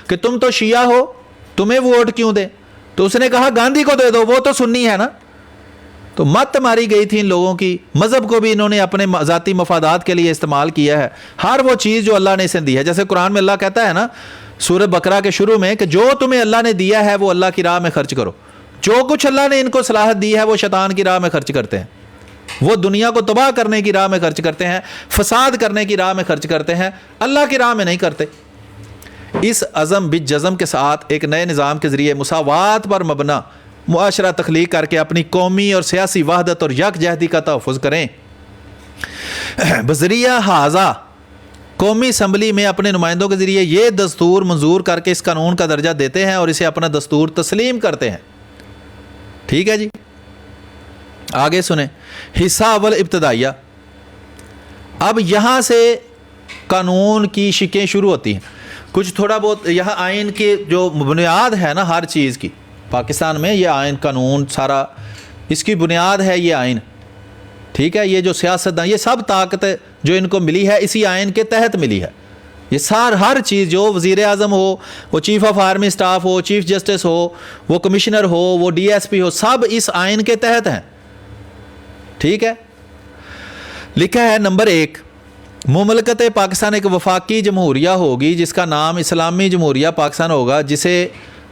کہ تم تو شیعہ ہو, تمہیں ووٹ کیوں دیں؟ تو اس نے کہا گاندھی کو دے دو, وہ تو سنی ہے نا. تو مت ماری گئی تھی ان لوگوں کی. مذہب کو بھی انہوں نے اپنے ذاتی مفادات کے لیے استعمال کیا ہے. ہر وہ چیز جو اللہ نے اسے دی ہے, جیسے قرآن میں اللہ کہتا ہے نا سورہ بقرہ کے شروع میں کہ جو تمہیں اللہ نے دیا ہے وہ اللہ کی راہ میں خرچ کرو. جو کچھ اللہ نے ان کو صلاحیت دی ہے وہ شیطان کی راہ میں خرچ کرتے ہیں, وہ دنیا کو تباہ کرنے کی راہ میں خرچ کرتے ہیں, فساد کرنے کی راہ میں خرچ کرتے ہیں, اللہ کی راہ میں نہیں کرتے. اس عزم بجزم کے ساتھ ایک نئے نظام کے ذریعے مساوات پر مبنی معاشرہ تخلیق کر کے اپنی قومی اور سیاسی وحدت اور یکجہتی کا تحفظ کریں. بذریعہ حاضہ قومی اسمبلی میں اپنے نمائندوں کے ذریعے یہ دستور منظور کر کے اس قانون کا درجہ دیتے ہیں اور اسے اپنا دستور تسلیم کرتے ہیں. ٹھیک ہے جی, آگے سنیں. حصہ اول ابتدائیہ. اب یہاں سے قانون کی شکیں شروع ہوتی ہیں. کچھ تھوڑا بہت یہاں آئین کی جو بنیاد ہے نا ہر چیز کی, پاکستان میں یہ آئین قانون سارا اس کی بنیاد ہے یہ آئین. ٹھیک ہے, یہ جو سیاست یہ سب طاقت جو ان کو ملی ہے اسی آئین کے تحت ملی ہے. یہ ہر چیز جو وزیر اعظم ہو, وہ چیف آف آرمی اسٹاف ہو, چیف جسٹس ہو, وہ کمشنر ہو, وہ ڈی ایس پی ہو, سب اس آئین کے تحت ہیں. ٹھیک ہے, لکھا ہے نمبر 1, مملکت پاکستان ایک وفاقی جمہوریہ ہوگی جس کا نام اسلامی جمہوریہ پاکستان ہوگا, جسے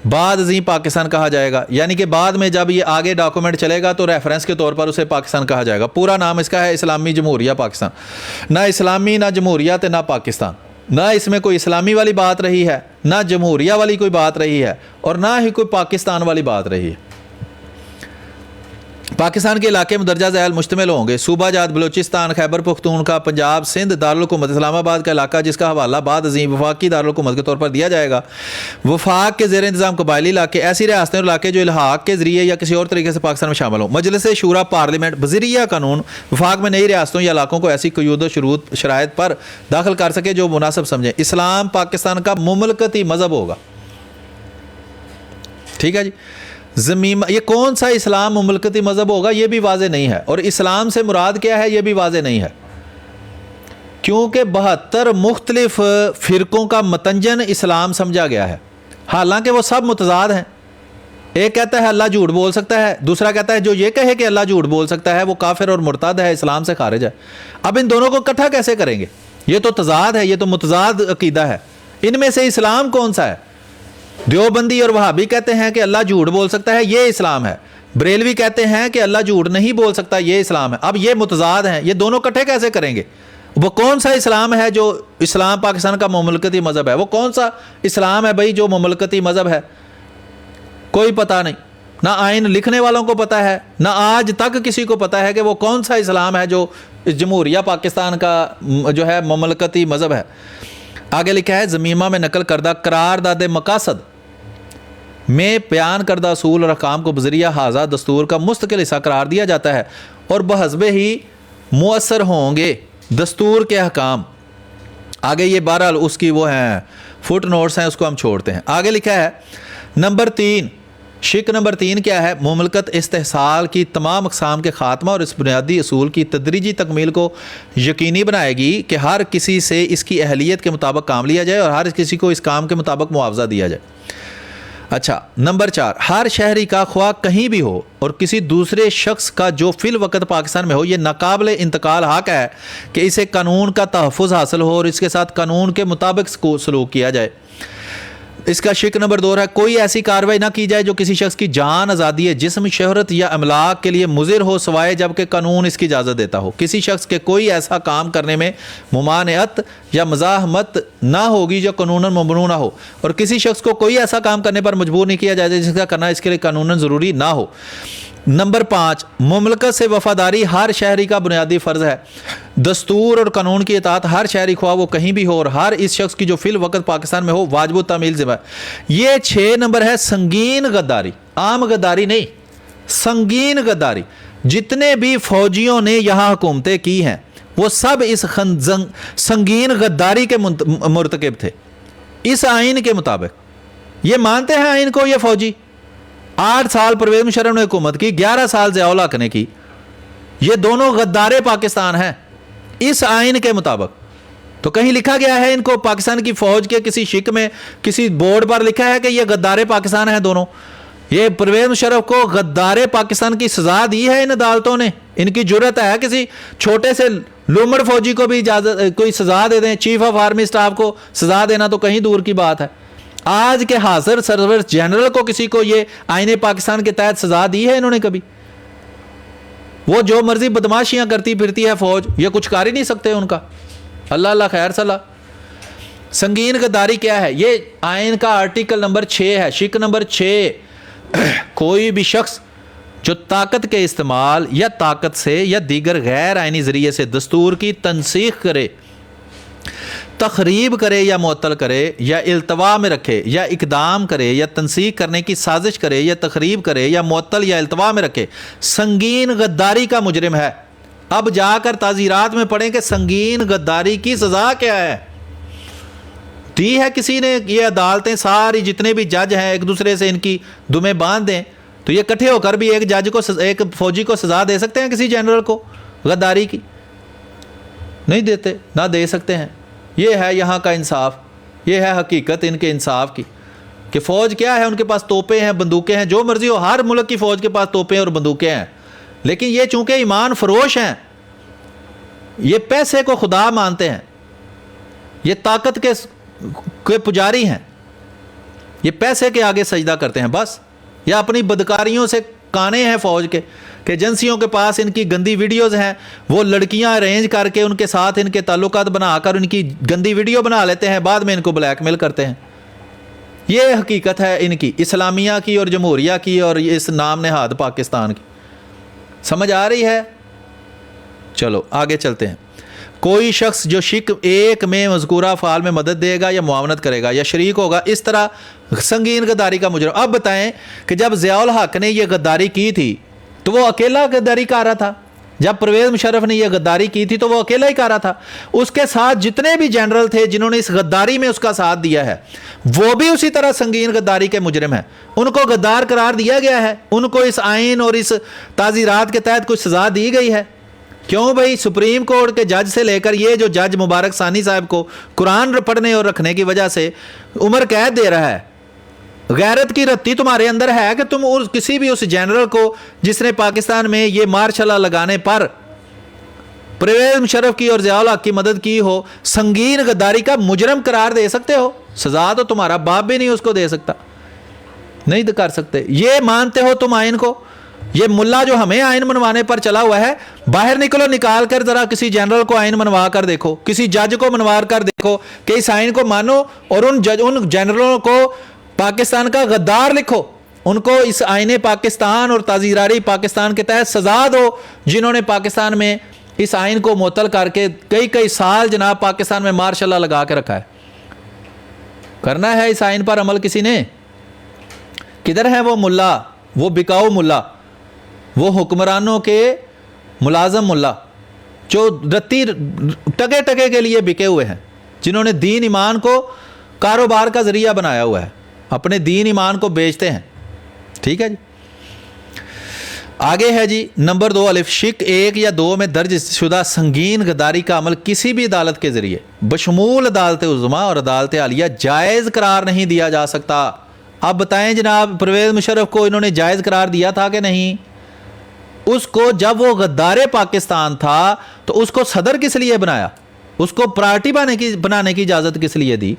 بعد ازیں پاکستان کہا جائے گا. یعنی کہ بعد میں جب یہ آگے ڈاکومنٹ چلے گا تو ریفرنس کے طور پر اسے پاکستان کہا جائے گا. پورا نام اس کا ہے اسلامی جمہوریہ پاکستان. نہ اسلامی نہ جمہوریت نہ پاکستان, نہ اس میں کوئی اسلامی والی بات رہی ہے, نہ جمہوریہ والی کوئی بات رہی ہے, اور نہ ہی کوئی پاکستان والی بات رہی ہے. پاکستان کے علاقے مندرجہ ذیل مشتمل ہوں گے: صوبہ جات بلوچستان، خیبر پختونخوا، پنجاب، سندھ، دارالحکومت اسلام آباد کا علاقہ جس کا حوالہ بعد ازیں وفاقی دارالحکومت کے طور پر دیا جائے گا. وفاق کے زیر انتظام قبائلی علاقے ایسی ریاستیں اور علاقے جو الحاق کے ذریعے یا کسی اور طریقے سے پاکستان میں شامل ہوں. مجلس شورا پارلیمنٹ بذریعہ قانون وفاق میں نئی ریاستوں یا علاقوں کو ایسی قیود و شرائط پر داخل کر سکے جو مناسب سمجھیں. اسلام پاکستان کا مملکتی مذہب ہوگا. ٹھیک ہے جی. یہ کون سا اسلام مملکتی مذہب ہوگا یہ بھی واضح نہیں ہے, اور اسلام سے مراد کیا ہے یہ بھی واضح نہیں ہے, کیونکہ 72 مختلف فرقوں کا متنجن اسلام سمجھا گیا ہے, حالانکہ وہ سب متضاد ہیں. ایک کہتا ہے اللہ جھوٹ بول سکتا ہے, دوسرا کہتا ہے جو یہ کہے کہ اللہ جھوٹ بول سکتا ہے وہ کافر اور مرتد ہے, اسلام سے خارج ہے. اب ان دونوں کو اکٹھا کیسے کریں گے؟ یہ تو تضاد ہے, یہ تو متضاد عقیدہ ہے. ان میں سے اسلام کون سا ہے؟ دیوبندی اور وہابی کہتے ہیں کہ اللہ جھوٹ بول سکتا ہے, یہ اسلام ہے. بریلوی کہتے ہیں کہ اللہ جھوٹ نہیں بول سکتا, یہ اسلام ہے. اب یہ متضاد ہیں, یہ دونوں اکٹھے کیسے کریں گے؟ وہ کون سا اسلام ہے جو اسلام پاکستان کا مملکتی مذہب ہے؟ وہ کون سا اسلام ہے بھائی جو مملکتی مذہب ہے؟ کوئی پتہ نہیں, نہ آئین لکھنے والوں کو پتہ ہے, نہ آج تک کسی کو پتہ ہے کہ وہ کون سا اسلام ہے جو جمہوریہ پاکستان کا جو ہے مملکتی مذہب ہے. آگے لکھا ہے ضمیمہ میں نقل کردہ قرارداد مقاصد میں بیان کردہ اصول اور احکام کو بذریعہ حاضہ دستور کا مستقل حصہ قرار دیا جاتا ہے اور بحسب ہی مؤثر ہوں گے دستور کے احکام. آگے یہ بہرحال اس کی وہ ہیں فٹ نوٹس ہیں, اس کو ہم چھوڑتے ہیں. آگے لکھا ہے نمبر 3, شک نمبر 3 کیا ہے؟ مملکت استحصال کی تمام اقسام کے خاتمہ اور اس بنیادی اصول کی تدریجی تکمیل کو یقینی بنائے گی کہ ہر کسی سے اس کی اہلیت کے مطابق کام لیا جائے اور ہر کسی کو اس کام کے مطابق معاوضہ دیا جائے. اچھا, نمبر 4, ہر شہری کا خواہ کہیں بھی ہو اور کسی دوسرے شخص کا جو فی الوقت پاکستان میں ہو یہ ناقابل انتقال حق ہے کہ اسے قانون کا تحفظ حاصل ہو اور اس کے ساتھ قانون کے مطابق سلوک کیا جائے. اس کا شک نمبر 2 ہے کوئی ایسی کارروائی نہ کی جائے جو کسی شخص کی جان، آزادی، جسم، شہرت یا املاک کے لیے مضر ہو سوائے جب کہ قانون اس کی اجازت دیتا ہو. کسی شخص کے کوئی ایسا کام کرنے میں ممانعت یا مزاحمت نہ ہوگی جو قانوناً ممنوع نہ ہو، اور کسی شخص کو کوئی ایسا کام کرنے پر مجبور نہیں کیا جائے جس کا کرنا اس کے لیے قانوناً ضروری نہ ہو. نمبر 5، مملکت سے وفاداری ہر شہری کا بنیادی فرض ہے. دستور اور قانون کی اطاعت ہر شہری خواہ وہ کہیں بھی ہو اور ہر اس شخص کی جو فی الوقت پاکستان میں ہو واجب التعمیل ذمہ ہے. یہ 6 نمبر ہے سنگین غداری، عام غداری نہیں، سنگین غداری. جتنے بھی فوجیوں نے یہاں حکومتیں کی ہیں وہ سب اس سنگین غداری کے مرتکب تھے. اس آئین کے مطابق یہ مانتے ہیں آئین کو. یہ فوجی 8 سال پرویز مشرف نے حکومت کی، 11 سال ضیاء الحق نے کی. یہ دونوں غدار پاکستان ہیں اس آئین کے مطابق. تو کہیں لکھا گیا ہے ان کو پاکستان کی فوج کے کسی شک میں کسی بورڈ پر لکھا ہے کہ یہ غدار پاکستان ہیں دونوں؟ یہ پرویز مشرف کو غدار پاکستان کی سزا دی ہے ان عدالتوں نے؟ ان کی جرت ہے کسی چھوٹے سے لومڑ فوجی کو بھی اجازت کوئی سزا دے دیں؟ چیف آف آرمی سٹاف کو سزا دینا تو کہیں دور کی بات ہے. آج کے حاضر سرور جنرل کو کسی کو یہ آئین پاکستان کے تحت سزا دی ہے انہوں نے کبھی؟ وہ جو مرضی بدماشیاں کرتی پھرتی ہے فوج، یہ کچھ کر ہی نہیں سکتے ان کا. اللہ اللہ خیر صلاح. سنگین غداری کیا ہے؟ یہ آئین کا آرٹیکل نمبر 6 ہے، شک نمبر 6. کوئی بھی شخص جو طاقت کے استعمال یا طاقت سے یا دیگر غیر آئینی ذریعے سے دستور کی تنسیخ کرے، تخریب کرے یا معطل کرے یا التوا میں رکھے یا اقدام کرے یا تنسیخ کرنے کی سازش کرے یا تخریب کرے یا معطل یا التوا میں رکھے، سنگین غداری کا مجرم ہے. اب جا کر تعزیرات میں پڑھیں کہ سنگین غداری کی سزا کیا ہے. دی ہے کسی نے، یہ عدالتیں ساری جتنے بھی جج ہیں ایک دوسرے سے ان کی دمیں باندھ دیں تو یہ کٹھے ہو کر بھی ایک جج کو ایک فوجی کو سزا دے سکتے ہیں کسی جنرل کو غداری کی؟ نہیں دیتے، نہ دے سکتے ہیں. یہ ہے یہاں کا انصاف، یہ ہے حقیقت ان کے انصاف کی کہ فوج کیا ہے، ان کے پاس توپیں ہیں، بندوقیں ہیں، جو مرضی ہو. ہر ملک کی فوج کے پاس توپیں اور بندوقیں ہیں، لیکن یہ چونکہ ایمان فروش ہیں، یہ پیسے کو خدا مانتے ہیں، یہ طاقت کے پجاری ہیں، یہ پیسے کے آگے سجدہ کرتے ہیں بس. یا اپنی بدکاریوں سے کانے ہیں فوج کے کہ ایجنسیوں کے پاس ان کی گندی ویڈیوز ہیں، وہ لڑکیاں ارینج کر کے ان کے ساتھ ان کے تعلقات بنا کر ان کی گندی ویڈیو بنا لیتے ہیں، بعد میں ان کو بلیک میل کرتے ہیں. یہ حقیقت ہے ان کی اسلامیہ کی اور جمہوریہ کی اور اس نام نہاد پاکستان کی. سمجھ آ رہی ہے؟ چلو آگے چلتے ہیں. کوئی شخص جو شک 1 میں مذکورہ افعال میں مدد دے گا یا معاونت کرے گا یا شریک ہوگا اس طرح سنگین غداری کا مجرم. اب بتائیں کہ جب ضیاء الحق نے یہ غداری کی تھی تو وہ اکیلا غداری کر رہا تھا؟ جب پرویز مشرف نے یہ غداری کی تھی تو وہ اکیلا ہی کر رہا تھا؟ اس کے ساتھ جتنے بھی جنرل تھے جنہوں نے اس غداری میں اس کا ساتھ دیا ہے وہ بھی اسی طرح سنگین غداری کے مجرم ہیں. ان کو غدار قرار دیا گیا ہے، ان کو اس آئین اور اس تعزیرات کے تحت کچھ سزا دی گئی ہے. کیوں بھائی؟ سپریم کورٹ کے جج سے لے کر یہ جو جج مبارک ثانی صاحب کو قرآن پڑھنے اور رکھنے کی وجہ سے عمر قید دے رہا ہے. غیرت کی رتی تمہارے اندر ہے کہ تم کسی بھی اس جنرل کو جس نے پاکستان میں یہ مارشل لا لگانے پر پرویز مشرف کی اور ضیاء الحق کی مدد کی ہو سنگین غداری کا مجرم قرار دے سکتے ہو؟ سزا تو تمہارا باپ بھی نہیں اس کو دے سکتا، نہیں کر سکتے. یہ مانتے ہو تم آئین کو؟ یہ ملا جو ہمیں آئین منوانے پر چلا ہوا ہے، باہر نکلو، نکال کر ذرا کسی جنرل کو آئین منوا کر دیکھو، کسی جج کو منوا کر دیکھو کہ اس آئین کو مانو اور ان جنرلوں کو پاکستان کا غدار لکھو، ان کو اس آئین پاکستان اور تعزیراری پاکستان کے تحت سزا دو جنہوں نے پاکستان میں اس آئین کو معطل کر کے کئی سال جناب پاکستان میں مارشل لا لگا کے رکھا ہے. کرنا ہے اس آئین پر عمل کسی نے. کدھر ہے وہ ملا، وہ بکاؤ ملا، وہ حکمرانوں کے ملازم ملا جو رتی ٹکے ٹکے کے لیے بکے ہوئے ہیں، جنہوں نے دین ایمان کو کاروبار کا ذریعہ بنایا ہوا ہے، اپنے دین ایمان کو بیچتے ہیں. ٹھیک ہے جی. آگے ہے جی نمبر 2 الف، شک 1 یا 2 میں درج شدہ سنگین غداری کا عمل کسی بھی عدالت کے ذریعے بشمول عدالت عظمیٰ اور عدالت عالیہ جائز قرار نہیں دیا جا سکتا. اب بتائیں جناب پرویز مشرف کو انہوں نے جائز قرار دیا تھا کہ نہیں؟ اس کو جب وہ غدار پاکستان تھا تو اس کو صدر کس لیے بنایا؟ اس کو پرائرٹی بنانے کی اجازت کس لیے دی؟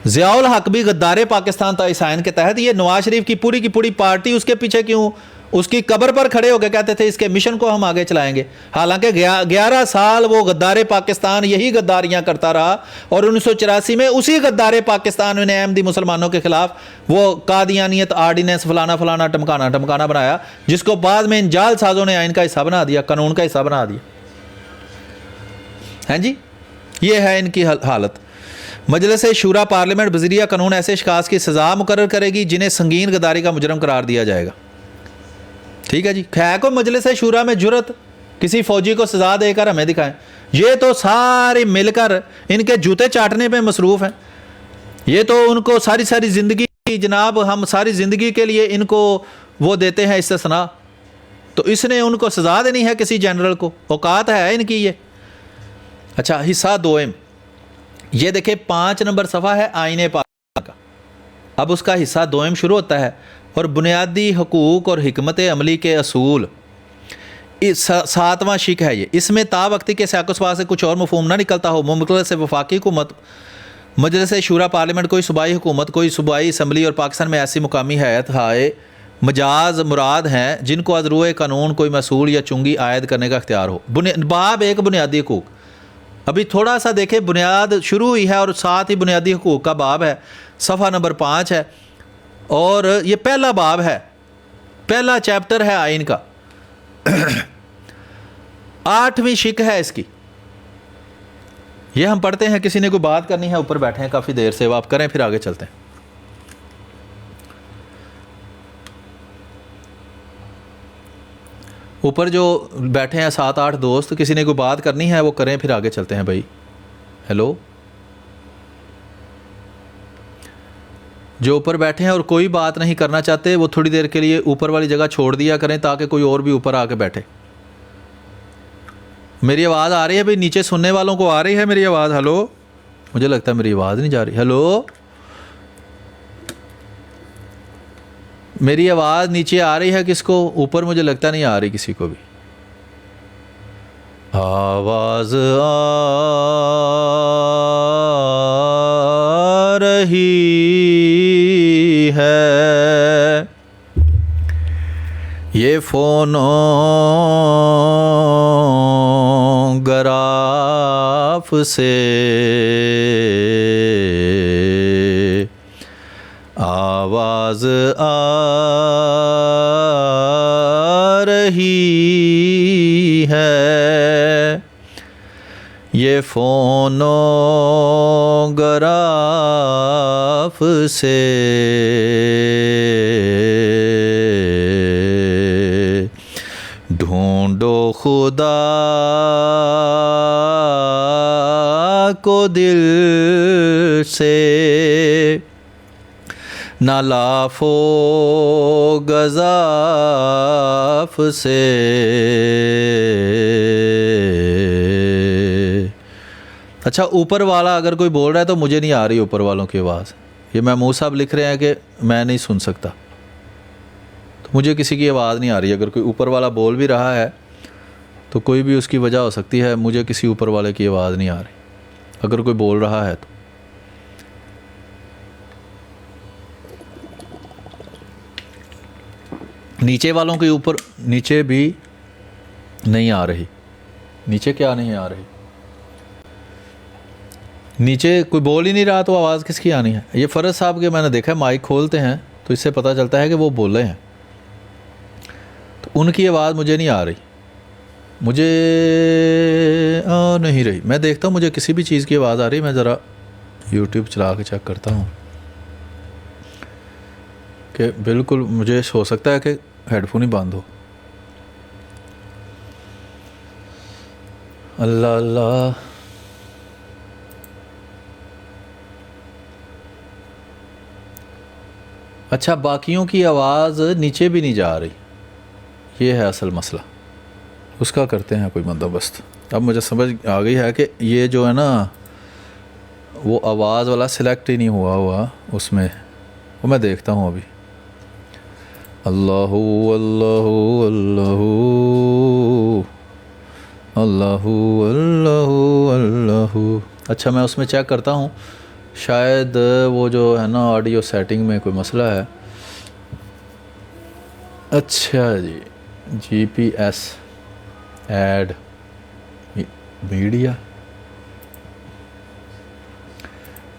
ضیاء الحق بھی غدار پاکستان تھا اس آئین کے تحت. یہ نواز شریف کی پوری پارٹی اس کے پیچھے کیوں؟ اس کی قبر پر کھڑے ہو کے کہتے تھے اس کے مشن کو ہم آگے چلائیں گے، حالانکہ 11 سال وہ غدار پاکستان یہی غداریاں کرتا رہا اور 1984 میں اسی غدار پاکستان نے احمدی مسلمانوں کے خلاف وہ قادیانیت آرڈیننس فلانا ٹمکانا بنایا، جس کو بعد میں ان جعل سازوں نے آئین کا حصہ بنا دیا، قانون کا حصہ بنا دیا. ہیں جی، یہ ہے ان کی حالت. مجلس شورا پارلیمنٹ بذریعہ قانون ایسے اشخاص کی سزا مقرر کرے گی جنہیں سنگین غداری کا مجرم قرار دیا جائے گا. ٹھیک ہے جی. ہے کو مجلس شورا میں جرت کسی فوجی کو سزا دے کر ہمیں دکھائیں؟ یہ تو سارے مل کر ان کے جوتے چاٹنے پہ مصروف ہیں. یہ تو ان کو ساری زندگی جناب، ہم ساری زندگی کے لیے ان کو وہ دیتے ہیں استثناء، تو اس نے ان کو سزا دینی ہے کسی جنرل کو؟ اوقات ہے ان کی یہ. اچھا حصہ 2 یہ دیکھیں 5 نمبر صفحہ ہے آئین پاک کا. اب اس کا حصہ دوئم شروع ہوتا ہے اور بنیادی حقوق اور حکمت عملی کے اصول 7واں شق ہے یہ. اس میں تا وقتی کے سیاق و سباق سے کچھ اور مفہوم نہ نکلتا ہو مملکت سے وفاقی حکومت مجلس شورا پارلیمنٹ کوئی صوبائی حکومت کوئی صوبائی اسمبلی اور پاکستان میں ایسی مقامی ہیئت ہائے مجاز مراد ہیں جن کو از روئے قانون کوئی مسئول یا چنگی عائد کرنے کا اختیار ہو. باب 1 بنیادی حقوق. ابھی تھوڑا سا دیکھیں بنیاد شروع ہوئی ہے اور ساتھ ہی بنیادی حقوق کا باب ہے. صفحہ نمبر 5 ہے اور یہ پہلا باب ہے, پہلا چیپٹر ہے آئین کا. 8ویں شق ہے اس کی. یہ ہم پڑھتے ہیں. کسی نے کوئی بات کرنی ہے اوپر بیٹھے ہیں کافی دیر سے, وہ آپ کریں پھر آگے چلتے ہیں. اوپر جو بیٹھے ہیں 7-8 دوست, کسی نے کوئی بات کرنی ہے وہ کریں پھر آگے چلتے ہیں بھائی. ہیلو, جو اوپر بیٹھے ہیں اور کوئی بات نہیں کرنا چاہتے وہ تھوڑی دیر کے لیے اوپر والی جگہ چھوڑ دیا کریں تاکہ کوئی اور بھی اوپر آ کے بیٹھے. میری آواز آ رہی ہے بھائی؟ نیچے سننے والوں کو آ رہی ہے میری آواز؟ ہلو, مجھے لگتا ہے میری آواز نہیں جا رہی. ہلو, میری آواز نیچے آ رہی ہے کس کو؟ اوپر مجھے لگتا نہیں آ رہی کسی کو بھی. آواز آ رہی ہے یہ فونوگراف سے آواز آ رہی ہے یہ فونوگراف سے ڈھونڈو خدا کو دل سے نہ لاف و گزاف سے. اچھا, اوپر والا اگر کوئی بول رہا ہے تو مجھے نہیں آ رہی اوپر والوں کی آواز. یہ محمود صاحب لکھ رہے ہیں کہ میں نہیں سن سکتا, تو مجھے کسی کی آواز نہیں آ رہی. اگر کوئی اوپر والا بول بھی رہا ہے تو کوئی بھی اس کی وجہ ہو سکتی ہے, مجھے کسی اوپر والے کی آواز نہیں آ رہی اگر کوئی بول رہا ہے تو. نیچے والوں کے اوپر نیچے بھی نہیں آ رہی. نیچے کیا نہیں آ رہی؟ نیچے کوئی بول ہی نہیں رہا تو آواز کس کی آنی ہے؟ یہ فرض صاحب کے میں نے دیکھا ہے مائک کھولتے ہیں تو اس سے پتہ چلتا ہے کہ وہ بول رہے ہیں, تو ان کی آواز مجھے نہیں آ رہی, مجھے آ نہیں رہی. میں دیکھتا ہوں مجھے کسی بھی چیز کی آواز آ رہی. میں ذرا یوٹیوب چلا کے چیک کرتا ہوں کہ بالکل مجھے ہو سکتا ہے کہ ہیڈ فون ہی بند ہو. اللہ اللہ, اچھا باقیوں کی آواز نیچے بھی نہیں جا رہی, یہ ہے اصل مسئلہ. اس کا کرتے ہیں کوئی بندوبست. اب مجھے سمجھ آ گئی ہے کہ یہ جو ہے نا وہ آواز والا سلیکٹ ہی نہیں ہوا اس میں, وہ میں دیکھتا ہوں ابھی. اللہ اللہ اللہ اللہ اللہ اللہ. اچھا میں اس میں چیک کرتا ہوں, شاید وہ جو ہے نا آڈیو سیٹنگ میں کوئی مسئلہ ہے. اچھا جی, G P S ad media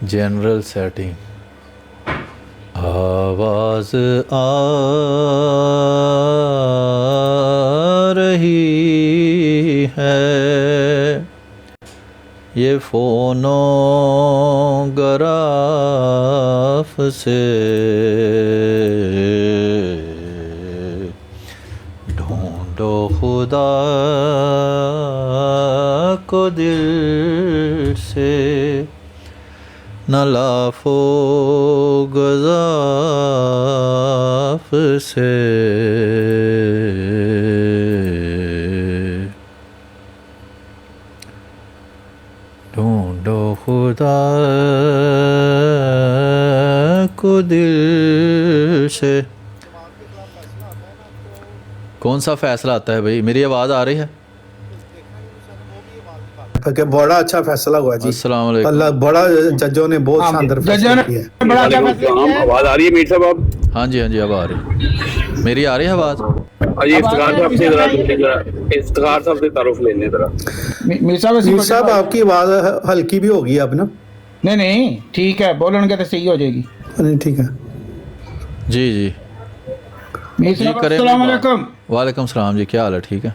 general setting, آواز آ رہی ہے یہ فونوگراف سے ڈھونڈو خدا کو دل سے نہ لاف و گزاف سے. ڈھونڈو خدا دل سے. کون سا فیصلہ آتا ہے بھائی؟ میری آواز آ رہی ہے؟ کہ بڑا اچھا فیصلہ ہوا جی. السلام علیکم. اللہ بڑا ججوں نے بہت شاندار فیصلہ کیا ہے. آواز آ رہی ہے میر صاحب آپ؟ ہاں جی ہاں جی اب آ رہی. میری آ رہی ہے آواز؟ جی افتخار صاحب سے افتخار صاحب سے تعارف لے لیں ذرا. میر صاحب آپ کی آواز ہلکی بھی ہوگی اب نا. نہیں ٹھیک ہے، بولن کے تو صحیح ہو جائے گی. نہیں ٹھیک ہے جی جی میر جی صاحب کریں. السلام علیکم. وعلیکم السلام جی، کیا حال ہے؟ ٹھیک ہے.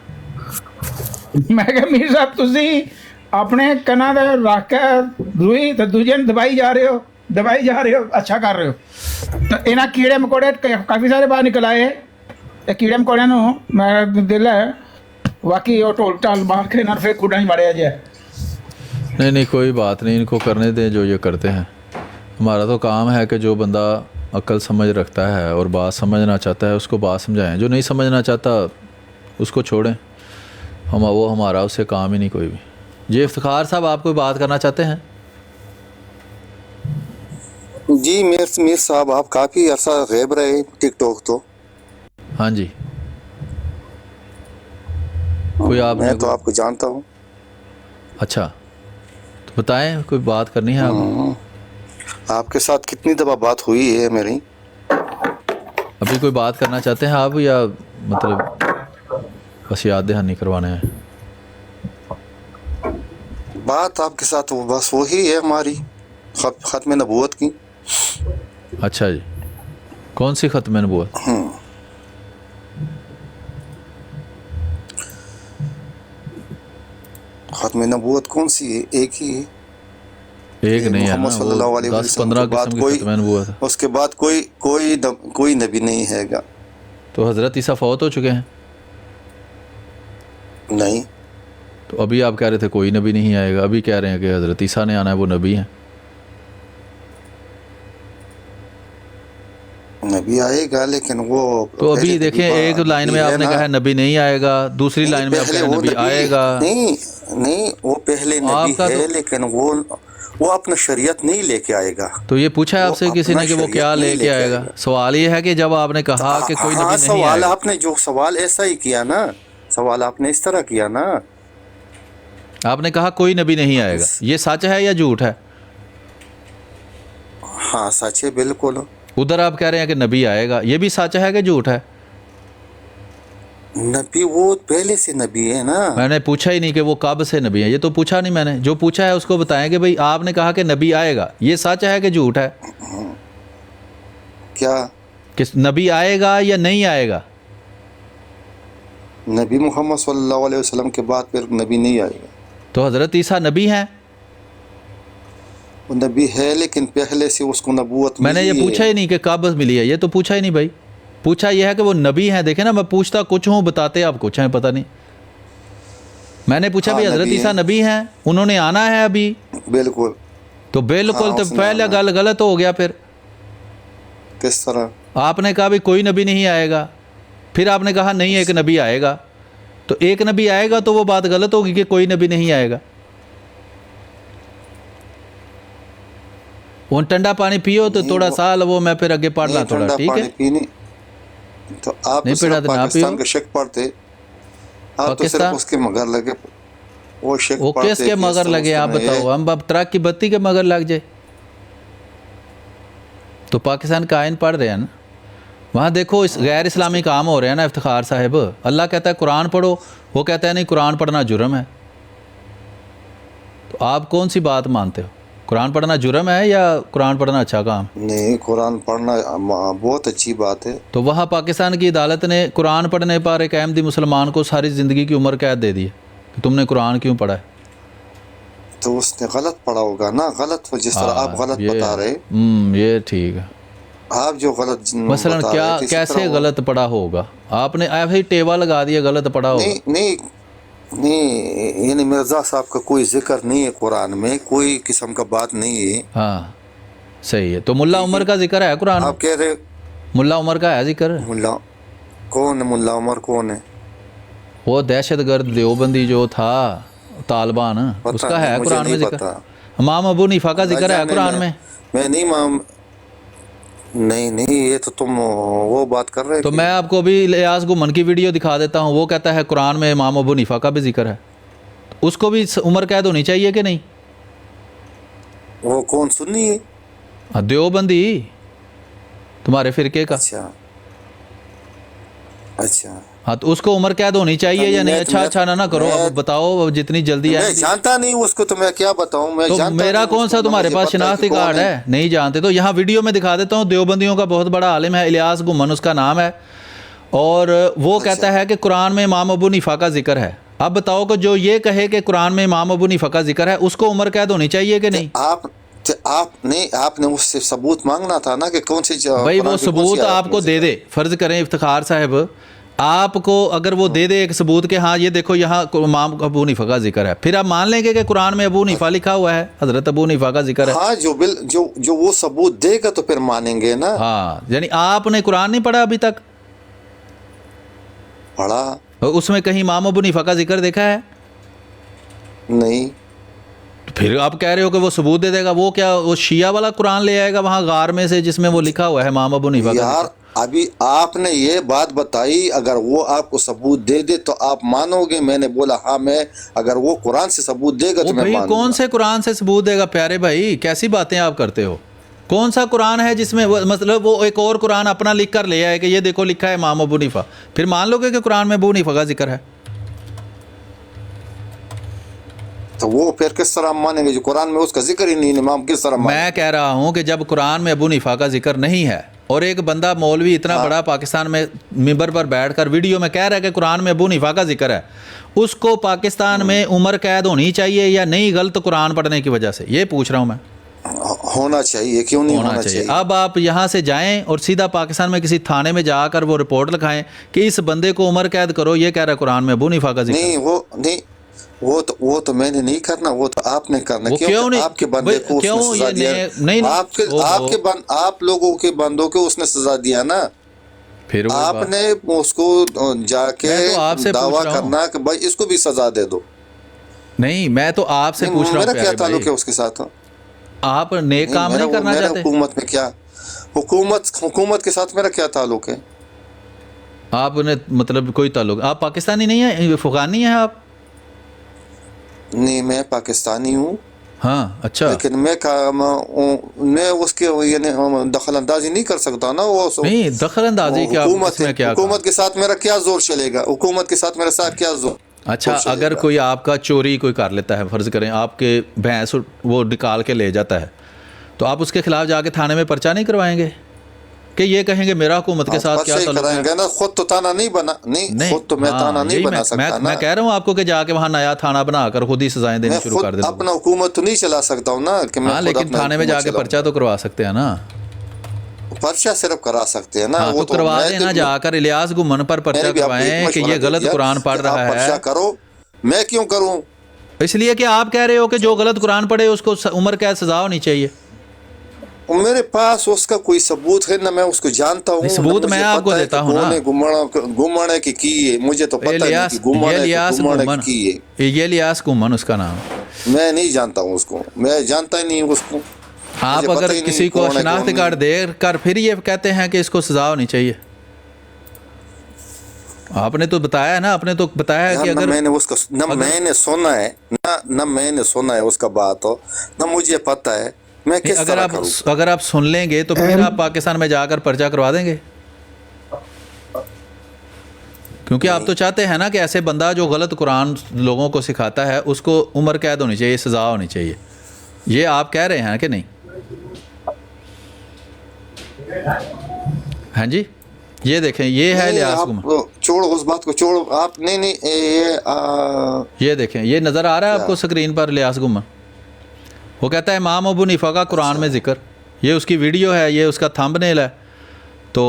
میں کہ میر صاحب تسی اپنے کنا دے رکھ کے روئی تے دوجے نوں دبائی جا رہے ہو، اچھا کر رہے ہو. تو انہاں کیڑے مکوڑے کافی سارے باہر نکل آئے. تے کیڑے مکوڑے نوں میں دل ہے واقعی وہ ٹول ٹال مار کے نہ پھر کھڈاں وچ ماریا جائے. نہیں کوئی بات نہیں، ان کو کرنے دیں جو یہ کرتے ہیں. ہمارا تو کام ہے کہ جو بندہ عقل سمجھ رکھتا ہے اور بات سمجھنا چاہتا ہے اس کو بات سمجھائیں، جو نہیں سمجھنا چاہتا اس کو چھوڑیں. وہ ہمارا اس سے کام ہی نہیں کوئی بھی. جی افتخار صاحب آپ کوئی بات کرنا چاہتے ہیں؟ جی میر صاحب آپ کافی عرصہ غیب رہے ٹک ٹاک تو. ہاں جی. کوئی آپ میں نے تو آپ کو جانتا ہوں. اچھا تو بتائیں، کوئی بات کرنی ہے آپ؟ آپ کے ساتھ کتنی دفعہ بات ہوئی ہے میری. ابھی کوئی بات کرنا چاہتے ہیں آپ یا مطلب بس یاد دہانی کروانے ہیں؟ بات آپ کے ساتھ بس وہی ہے ہماری ختم نبوت کی. اچھا جی، کون سی ختم نبوت؟ ختم نبوت کون سی ہے؟ ایک ہی ہے. ایک نہیں ہے نا، محمد صلی اللہ علیہ وہ وسلم 10-15 کے بعد قسم کی کوئی ختم نبوت ہے. اس کے بعد کوئی نبی نہیں ہے گا. تو حضرت عیسیٰ فوت ہو چکے ہیں. نہیں، تو ابھی آپ کہہ رہے تھے کوئی نبی نہیں آئے گا، ابھی کہہ رہے ہیں کہ حضرت عیسیٰ نے آنا ہے، وہ نبی ہیں. نبی آئے گا لیکن وہ تو ابھی دیکھیں ایک لائن میں آپ نے کہا ہے نبی نہیں آئے گا، دوسری لائن میں آپ کہہ رہے ہیں نبی آئے گا. نہیں وہ پہلے نبی ہے لیکن وہ اپنا شریعت نہیں لے کے آئے گا. تو یہ پوچھا ہے آپ سے کسی نے کہ وہ کیا لے کے آئے گا؟ سوال یہ ہے کہ جب آپ نے کہا کہ کوئی نبی نہیں آئے گا. آپ نے جو سوال ایسا ہی کیا نا، سوال آپ نے اس طرح کیا نا. آپ نے کہا کوئی نبی نہیں آئے گا، یہ سچ ہے یا جھوٹ ہے؟ ہاں سچ ہے بالکل. ادھر آپ کہہ رہے ہیں کہ نبی آئے گا، یہ بھی سچ ہے کہ جھوٹ ہے؟ نبی وہ پہلے سے نبی ہے نا. میں نے پوچھا ہی نہیں کہ وہ کب سے نبی ہے، یہ تو پوچھا نہیں میں نے. جو پوچھا ہے اس کو بتائیں کہ بھئی آپ نے کہا کہ نبی آئے گا، یہ سچ ہے کہ جھوٹ ہے؟ کیا کہ نبی آئے گا یا نہیں آئے گا؟ نبی محمد صلی اللہ علیہ وسلم کے بعد پھر نبی نہیں آئے گا. تو حضرت عیسیٰ نبی ہیں؟ وہ نبی ہے لیکن پہلے سے اس کو نبوت میں نے یہ پوچھا ہی نہیں کہ کب ملی ہے، یہ تو پوچھا ہی نہیں بھائی. پوچھا یہ ہے کہ وہ نبی ہیں. دیکھیں نا میں پوچھتا کچھ ہوں، بتاتے آپ کچھ ہیں، پتہ نہیں. میں نے پوچھا بھی حضرت عیسیٰ نبی ہیں، انہوں نے آنا ہے ابھی. بالکل. تو بالکل تو پہلے گل غلط ہو گیا. پھر کس طرح؟ آپ نے کہا بھی کوئی نبی نہیں آئے گا، پھر آپ نے کہا نہیں ایک نبی آئے گا. تو ایک نبی آئے گا تو وہ بات غلط ہوگی کہ کوئی نبی نہیں آئے گا. وہ ٹھنڈا پانی پیو تو تھوڑا سا وہ میں پھر آگے پڑھ لا تھوڑا، ٹھیک ہے؟ تو آپ تو صرف پاکستان کا شک پڑھتے، آپ تو صرف اس کے مگر لگے. وہ شک وہ پڑھتے کس کے مگر لگے آپ بتاؤ؟ ہم اب ٹرک کی بتی کے مگر لگ جائے تو پاکستان کا آئین پڑھ رہے ہیں نا. وہاں دیکھو اس غیر اسلامی کام ہو رہے ہیں نا افتخار صاحب. اللہ کہتا ہے قرآن پڑھو، وہ کہتا ہے نہیں قرآن پڑھنا جرم ہے. تو آپ کون سی بات مانتے ہو؟ قرآن پڑھنا جرم ہے یا قرآن پڑھنا اچھا کام؟ نہیں، قرآن پڑھنا بہت اچھی بات ہے. تو وہاں پاکستان کی عدالت نے قرآن پڑھنے پر ایک احمدی مسلمان کو ساری زندگی کی عمر قید دے دی ہے کہ تم نے قرآن کیوں پڑھا ہے. تو اس نے غلط پڑھا ہوگا نا، غلط جس طرح آپ غلط بتا رہے. یہ ٹھیک ہے. آپ جو غلط مثلا کیا کیسے غلط پڑھا ہوگا؟ آپ نے ایسے ہی ٹیوا لگا دیا غلط پڑھا ہوگا. نہیں یعنی مرزا صاحب کا کوئی ذکر نہیں ہے قرآن میں، کوئی قسم کا بات نہیں ہے. ہاں صحیح ہے. تو ملا عمر کا ذکر ہے قرآن میں؟ آپ کہہ رہے ملا عمر کا ہے ذکر؟ ملا کون ہے؟ ملا عمر کون ہے؟ وہ دہشت گرد دیوبندی جو تھا طالبان، اس کا ہے قرآن میں ذکر. امام ابو حنیفہ کا ذکر ہے قرآن میں؟ میں نہیں نہیں نہیں، یہ تو تم وہ بات کر رہے تو میں آپ کو ابھی الیاس گمن کی ویڈیو دکھا دیتا ہوں. وہ کہتا ہے قرآن میں امام ابو حنیفہ کا بھی ذکر ہے. اس کو بھی عمر قید ہونی چاہیے کہ نہیں؟ وہ کون سنی ہے؟ دیوبندی تمہارے فرقے کا. اچھا اچھا، ہاں تو اس کو عمر قید ہونی چاہیے یا نہیں؟ اچھا نہ کرو، اب بتاؤ جتنی جلدی میں ہے. جانتا نہیں اس کو، تو میں کیا بتاؤں؟ میں تو جانتا میرا نہیں کون اس سا کو، تمہارے مجھے پاس پتہ شناختی کہ کون کارڈ ہے؟ نہیں جانتے تو یہاں ویڈیو میں دکھا دیتا ہوں. دیوبندیوں کا بہت بڑا عالم ہے، الیاس گمن اس کا نام ہے، اور وہ کہتا ہے کہ قرآن میں امام ابو حنیفہ کا ذکر ہے. اب بتاؤ کہ جو یہ کہے کہ قرآن میں امام ابو حنیفہ کا ذکر ہے، اس کو عمر قید ہونی چاہیے کہ نہیں؟ آپ نے اس سے ثبوت مانگنا تھا نا کہ کون سی بھائی وہ ثبوت آپ کو دے دے. فرض کریں افتخار صاحب آپ کو اگر وہ دے دے ایک ثبوت کہ ہاں یہ دیکھو یہاں امام ابو حنیفہ کا ذکر ہے، پھر آپ مان لیں گے کہ قرآن میں ابو حنیفہ لکھا ہوا ہے، حضرت ابو حنیفہ کا ذکر ہے. ہاں جو وہ ثبوت دے گا تو پھر مانیں گے نا. ہاں یعنی آپ نے قرآن نہیں پڑھا ابھی تک؟ پڑھا اس میں کہیں امام ابو حنیفہ کا ذکر دیکھا ہے؟ نہیں. پھر آپ کہہ رہے ہو کہ وہ ثبوت دے دے گا. وہ کیا وہ شیعہ والا قرآن لے آئے گا وہاں غار میں سے جس میں وہ لکھا ہوا ہے امام ابو حنیفہ کا یار ذکر؟ ابھی آپ نے یہ بات بتائی، اگر وہ آپ کو ثبوت دے دے تو آپ مانو گے. میں نے بولا ہاں، میں اگر وہ قرآن سے ثبوت دے گا وہ تو میں بھائی مانوں کون گا. سے قرآن سے ثبوت دے گا پیارے بھائی؟ کیسی باتیں آپ کرتے ہو؟ کون سا قرآن ہے جس میں مطلب وہ ایک اور قرآن اپنا لکھ کر لے آئے کہ یہ دیکھو لکھا ہے امام ابو حنیفہ، پھر مان لو گے کہ قرآن میں ابو حنیفہ کا ذکر ہے؟ تو وہ پھر کس طرح مانیں گے جو قرآن میں اس کا ذکر ہی نہیں؟ امام کس طرح مانیں؟ میں کہہ رہا ہوں کہ جب قرآن میں ابو حنیفہ کا ذکر نہیں ہے اور ایک بندہ مولوی اتنا بڑا پاکستان میں ممبر پر بیٹھ کر ویڈیو میں کہہ رہا ہے کہ قرآن میں ابو حنیفہ کا ذکر ہے، اس کو پاکستان میں عمر قید ہونی چاہیے یا نہیں غلط قرآن پڑھنے کی وجہ سے؟ یہ پوچھ رہا ہوں میں. ہونا چاہیے، کیوں نہیں ہونا چاہیے؟ اب آپ یہاں سے جائیں اور سیدھا پاکستان میں کسی تھانے میں جا کر وہ رپورٹ لکھائیں کہ اس بندے کو عمر قید کرو، یہ کہہ رہا ہے قرآن میں ابو حنیفہ کا ذکر. نہیں وہ تو میں نے نہیں کرنا، وہ تو آپ نے کرنا. کیوں نہیں؟ آپ کے بندے کو اس نے سزا دیا. آپ لوگوں کے بندوں کو اس نے سزا دیا نا. پھر آپ نے اس کو جا کے دعویٰ کرنا کہ بھائی اس کو بھی سزا دے دو. نہیں میں تو آپ سے پوچھ رہا ہوں میرا کیا تعلق ہے اس کے ساتھ؟ آپ نیک کام نہیں کرنا چاہتے؟ حکومت میں کیا حکومت کے ساتھ میرا کیا تعلق ہے؟ آپ نے مطلب کوئی تعلق؟ آپ پاکستانی نہیں ہیں، افغانی ہیں آپ؟ نہیں میں پاکستانی ہوں. ہاں اچھا. لیکن میں اس کے یعنی دخل اندازی نہیں کر سکتا نا. وہ نہیں دخل اندازی کیا؟ حکومت کے ساتھ میرا کیا زور چلے گا؟ حکومت کے ساتھ میرا ساتھ کیا زور؟ اچھا اگر کوئی آپ کا چوری کوئی کر لیتا ہے، فرض کریں آپ کے بھینس وہ نکال کے لے جاتا ہے، تو آپ اس کے خلاف جا کے تھانے میں پرچہ نہیں کروائیں گے کہ یہ کہیں گے میرا حکومت کے ساتھ کیا تعلق ہے؟ خود تو تانا نہیں بنا، نہیں خود تو میں تانا نہیں بنا سکتا. میں کہہ رہا ہوں آپ کو کہ جا کے وہاں نیا تھانہ بنا کر خود ہی سزائیں دینی شروع کر دیں. اپنا حکومت تو نہیں چلا سکتا ہوں نا کہ میں، لیکن تھانے میں جا کے پرچہ تو کروا سکتے ہیں نا. پرچہ صرف کرا سکتے ہیں نا. وہ کروا دیں نا، جا کر الیاس گمن پر پرچہ کروائیں کہ یہ غلط قرآن پڑھ رہا ہے. پرچہ کرو، میں کیوں کروں؟ اس لیے کہ آپ کہہ رہے ہو کہ جو غلط قرآن پڑھے اس کو عمر قید سزا ہونی چاہیے. میرے پاس اس کا کوئی ثبوت ہے نہ میں اس کو جانتا ہوں. ثبوت میں آپ کو دیتا ہوں نا. گمانے کی ہے، مجھے تو پتہ نہیں کہ گمانے کی ہے. یہ الیاس گمن اس کا نام. میں نہیں جانتا ہوں اس کو، میں جانتا ہی نہیں اس کو. آپ اگر کسی کو شناختی کارڈ دے کر پھر یہ کہتے ہیں کہ اس کو سزا ہونی چاہیے، آپ نے تو بتایا ہے نا، آپ نے تو بتایا ہے کہ اگر میں نے اس کا نہ میں نے سنا ہے نہ میں نے سنا ہے اس کا بات ہو، نہ مجھے پتہ ہے. میں کس طرح کروں؟ اگر آپ سن لیں گے تو پھر آپ پاکستان میں جا کر پرچہ کروا دیں گے؟ کیونکہ آپ تو چاہتے ہیں نا کہ ایسے بندہ جو غلط قرآن لوگوں کو سکھاتا ہے اس کو عمر قید ہونی چاہیے، سزا ہونی چاہیے. یہ آپ کہہ رہے ہیں کہ نہیں؟ ہاں جی یہ دیکھیں، یہ ہے الیاس گمن. چھوڑو اس بات کو، چھوڑو آپ. نہیں یہ دیکھیں، یہ نظر آ رہا ہے آپ کو سکرین پر الیاس گمن. وہ کہتا ہے امام ابو حنیفہ کا قرآن میں ذکر. یہ اس کی ویڈیو ہے، یہ اس کا تھمب نیل ہے. تو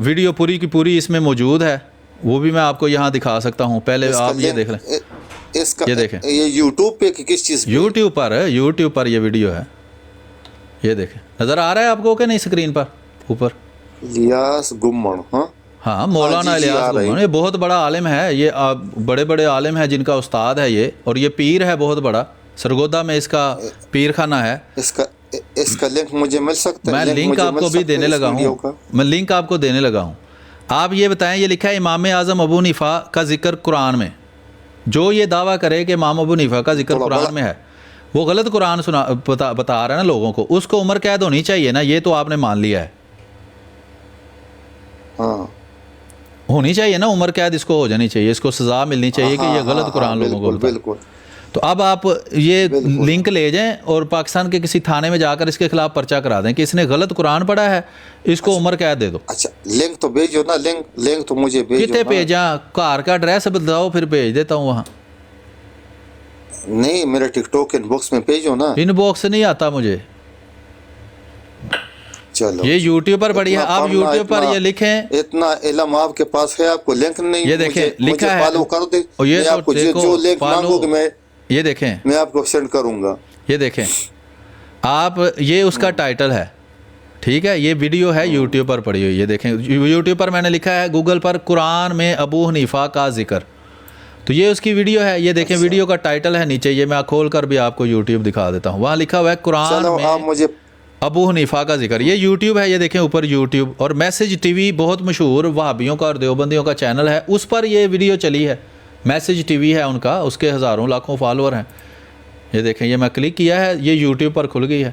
ویڈیو پوری کی پوری اس میں موجود ہے، وہ بھی میں آپ کو یہاں دکھا سکتا ہوں. پہلے آپ یہ دیکھ لیں، یہ دیکھیں. یہ یوٹیوب پہ کس چیز؟ یوٹیوب پر ہے، یوٹیوب پر یہ ویڈیو ہے. یہ دیکھیں، نظر آ رہا ہے آپ کو کہ نہیں اسکرین پر اوپر؟ الیاس گمن. ہاں مولانا الیاس گمن، یہ بہت بڑا عالم ہے. یہ بڑے بڑے عالم ہیں جن کا استاد ہے یہ، اور یہ پیر ہے بہت بڑا. سرگودا میں اس کا پیر خانہ ہے. اس کا لنک مجھے مل سکتا ہے؟ میں لنک آپ کو بھی دینے لگا ہوں، میں لنک آپ کو دینے لگا ہوں. آپ یہ بتائیں، یہ لکھا ہے امام اعظم ابو حنیفہ کا ذکر قرآن میں. جو یہ دعویٰ کرے کہ امام ابو حنیفہ کا ذکر قرآن میں ہے، وہ غلط قرآن بتا رہا ہے نا لوگوں کو. اس کو عمر قید ہونی چاہیے نا، یہ تو آپ نے مان لیا ہے. ہاں ہونی چاہیے نا عمر قید، اس کو ہو جانی چاہیے، اس کو سزا ملنی چاہیے کہ یہ غلط قرآن لوگوں کو بتا. بالکل. تو اب آپ یہ لنک لے جائیں اور پاکستان کے کسی تھانے میں جا کر اس کے خلاف پرچہ کرا دیں کہ اس نے غلط قرآن پڑھا ہے، اس کو عمر قید دے دو. اچھا لنک تو بھیجو نا، لنک تو مجھے بھیجو. کتنے بھیجاں؟ گھر کا ایڈریس بتاؤ پھر بھیج دیتا ہوں وہاں. نہیں میرے ٹک ٹاک ان باکس میں بھیجو نا. ان باکس نہیں آتا مجھے. چلو یہ یوٹیوب پر پڑھی ہے، آپ یوٹیوب پر یہ لکھیں. اتنا علم آپ کے پاس ہے، آپ کو لنک نہیں. یہ دیکھیں لکھا ہے، فالو کر دے. یہ میں آپ کو جو لنک مانگو گے یہ دیکھیں، میں آپ کو سینڈ کروں گا. یہ دیکھیں آپ، یہ اس کا ٹائٹل ہے، ٹھیک ہے. یہ ویڈیو ہے یوٹیوب پر پڑی ہوئی. یہ دیکھیں یوٹیوب پر میں نے لکھا ہے گوگل پر قرآن میں ابو حنیفہ کا ذکر، تو یہ اس کی ویڈیو ہے. یہ دیکھیں ویڈیو کا ٹائٹل ہے نیچے، یہ میں کھول کر بھی آپ کو یوٹیوب دکھا دیتا ہوں. وہاں لکھا ہوا ہے قرآن میں ابو حنیفہ کا ذکر. یہ یوٹیوب ہے، یہ دیکھیں اوپر یوٹیوب. اور میسج ٹی وی بہت مشہور وہابیوں کا اور دیوبندیوں کا چینل ہے، اس پر یہ ویڈیو چلی ہے. میسج ٹی وی ہے ان کا، اس کے ہزاروں لاکھوں فالوور ہیں. یہ دیکھیں یہ میں کلک کیا ہے، یہ یوٹیوب پر کھل گئی ہے.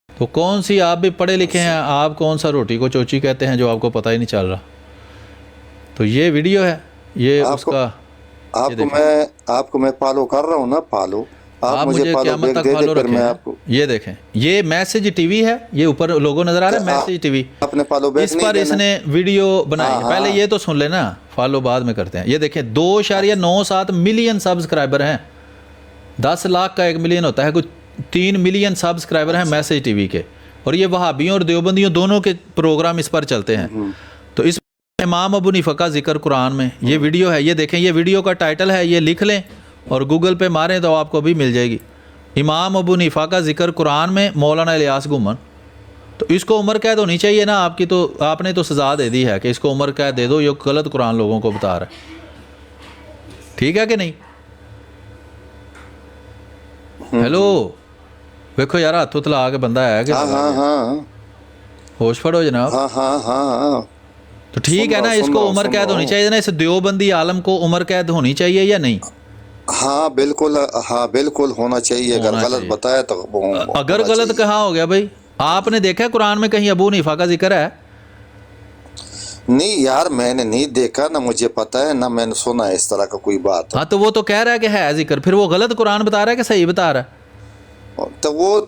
تو کون سی، آپ بھی پڑھے لکھے ہیں، آپ کون سا روٹی کو چوچی کہتے ہیں جو آپ کو پتہ ہی نہیں چل رہا. تو یہ ویڈیو ہے، یہ اس کا. آپ کو میں فالو کر رہا ہوں نا، فالو آپ مجھے قیامت تک فالو رکھیں. یہ دیکھیں یہ میسج ٹی وی ہے، یہ اوپر لوگو نظر آ رہا ہے میسج ٹی وی. اس پر اس نے ویڈیو بنائی ہے. پہلے یہ تو سن لینا، فالو بعد میں کرتے ہیں. یہ دیکھیں 2.97 ملین سبسکرائبر ہیں. 10 لاکھ کا 1 ملین ہوتا ہے، کچھ 3 ملین سبسکرائبر ہیں میسج ٹی وی کے. اور یہ وہابیوں اور دیوبندیوں دونوں کے پروگرام اس پر چلتے ہیں. تو اس امام ابو حنیفہ کا ذکر قرآن میں یہ ویڈیو ہے. یہ دیکھیں یہ ویڈیو کا ٹائٹل ہے، یہ لکھ لیں اور گوگل پہ ماریں تو آپ کو بھی مل جائے گی. امام ابو حنیفہ کا ذکر قرآن میں مولانا الیاس گھومن. تو اس کو عمر قید ہونی چاہیے نا آپ کی. تو آپ نے تو سزا دے دی ہے کہ اس کو عمر قید دے دو، یہ غلط قرآن لوگوں کو بتا رہا ہے. ٹھیک ہے کہ نہیں؟ ہیلو ویکھو یار، ہاتھ تلا کے بندہ ہے کہ ہوش پڑھو جناب. تو ٹھیک ہے نا، اس کو عمر قید ہونی چاہیے نا. اس دیوبندی عالم کو عمر قید ہونی چاہیے یا نہیں؟ ہاں بالکل ہونا چاہیے. اگر غلط بتایا تو اگر غلط کہاں ہو گیا بھائی؟ آپ نے دیکھا ہے قرآن میں کہیں ابو حنیفہ کا ذکر ہے؟ نہیں یار میں نے نہیں دیکھا، نہ مجھے پتا ہے، نہ میں نے سنا ہے اس طرح کا کوئی بات. ہاں تو وہ تو کہہ رہا ہے کہ ہے ذکر، پھر وہ غلط قرآن بتا رہا ہے کہ صحیح بتا رہا ہے؟ تو وہ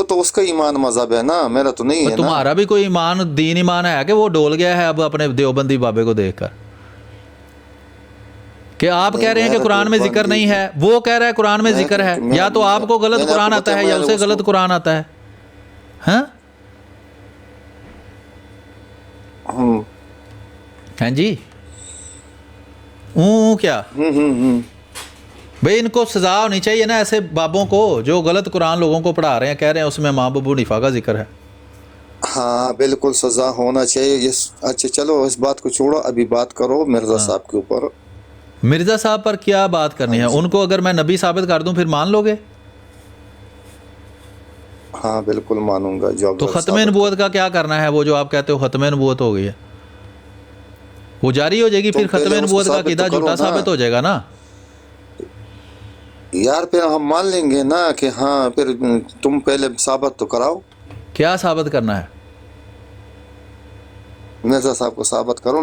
تو اس کا ایمان مذہب ہے نا، میرا تو نہیں ہے. تمہارا بھی کوئی ایمان، دین ایمان ہے کہ وہ ڈول گیا ہے اب اپنے دیوبندی بابے کو دیکھ کر؟ کہ آپ کہہ رہے ہیں کہ قرآن میں ذکر نہیں ہے، وہ کہہ رہا ہے قرآن میں ذکر ہے. یا تو آپ کو غلط قرآن آتا ہے یا اسے غلط قرآن آتا ہے. ہاں ہاں جی کیا بھئی ان کو سزا ہونی چاہیے نا ایسے بابوں کو جو غلط قرآن لوگوں کو پڑھا رہے ہیں، کہہ رہے ہیں اس میں امام ابو حنیفہ کا ذکر ہے. ہاں بالکل سزا ہونا چاہیے. اچھا چلو اس بات کو چھوڑو، ابھی بات کرو مرزا صاحب کے اوپر. مرزا صاحب پر کیا بات کرنی ہے؟ ان کو اگر میں نبی ثابت کر دوں پھر مان لو گے؟ ہاں بالکل مانوں گا. تو ختم نبوت کا کیا کرنا ہے؟ وہ جو آپ کہتے ہو ختم نبوت ہو گئی ہے، وہ جاری ہو جائے گی، پھر ختم نبوت کا عقیدہ جھوٹا ثابت ہو جائے گا نا یار. پھر ہم مان لیں گے نا کہ ہاں، پھر تم پہلے ثابت تو کراؤ. کیا ثابت کرنا ہے؟ مرزا صاحب کو ثابت کرو،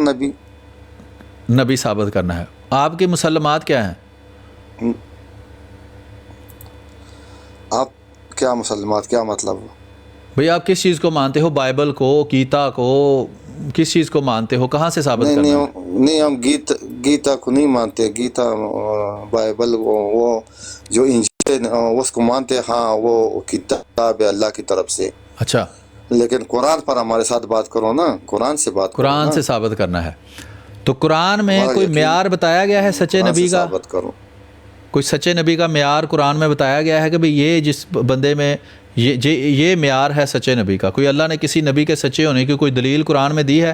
نبی ثابت کرنا ہے. آپ کی مسلمات کیا ہیں؟ آپ کیا مسلمات، کیا مطلب؟ بھئی آپ کس چیز کو مانتے ہو؟ بائبل کو، گیتا کو، کس چیز کو مانتے ہو؟ کہاں سے ثابت کرنا ہے؟ نہیں ہم گیتا کو نہیں مانتے. گیتا بائبل وہ جو انجیل اس کو مانتے. ہاں وہ کتاب ہے اللہ کی طرف سے. اچھا لیکن قرآن پر ہمارے ساتھ بات کرو نا، قرآن سے بات کرو. قرآن سے ثابت کرنا ہے. تو قرآن میں کوئی معیار بتایا گیا ہے سچے نبی کا؟ ثابت کرو. کوئی سچے نبی کا معیار قرآن میں بتایا گیا ہے کہ بھئی یہ جس بندے میں یہ معیار ہے سچے نبی کا؟ کوئی اللہ نے کسی نبی کے سچے ہونے کی کوئی دلیل قرآن میں دی ہے؟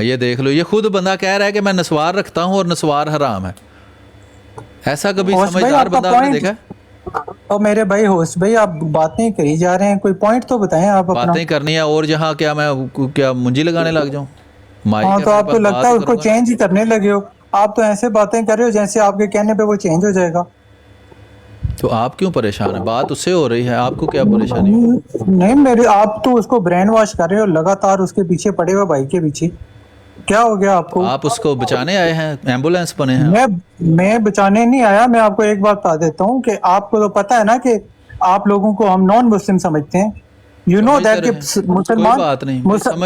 یہ دیکھ لو, یہ خود بندہ کہہ رہا ہے کہ میں نسوار رکھتا ہوں اور نسوار حرام ہے. ایسا کبھی سمجھدار بندہ آپ نے دیکھا؟ اور میرے بھائی ہوسٹ بھائی آپ باتیں کری جا رہے ہیں, کوئی پوائنٹ تو بتائیں آپ اپنا. باتیں کرنی ہے اور جہاں کیا میں کیا منجی لگانے لگ جاؤں؟ ہاں تو آپ تو لگتا ہے اس کو چینج ہی کرنے لگے ہو. آپ تو ایسے باتیں کر رہے ہو جیسے آپ کے کہنے پہ وہ چینج ہو جائے گا. تو آپ کیوں پریشان ہیں؟ بات اس سے ہو رہی ہے, آپ کو کیا پریشانی؟ نہیں میرے, آپ تو اس کو برین واش کر رہے ہو لگاتار, اس کے پیچھے پڑے ہوئے بھائی کے پیچھے. کیا ہو گیا آپ کو؟ آپ اس کو بچانے آئے ہیں, ایمبولینس بنے ہیں؟ میں بچانے نہیں آیا. میں آپ کو ایک بات بتا دیتا ہوں کہ آپ کو تو پتہ ہے نا کہ آپ لوگوں کو ہم نان مسلم سمجھتے ہیں. یو نو دیٹ کہ مسلمان,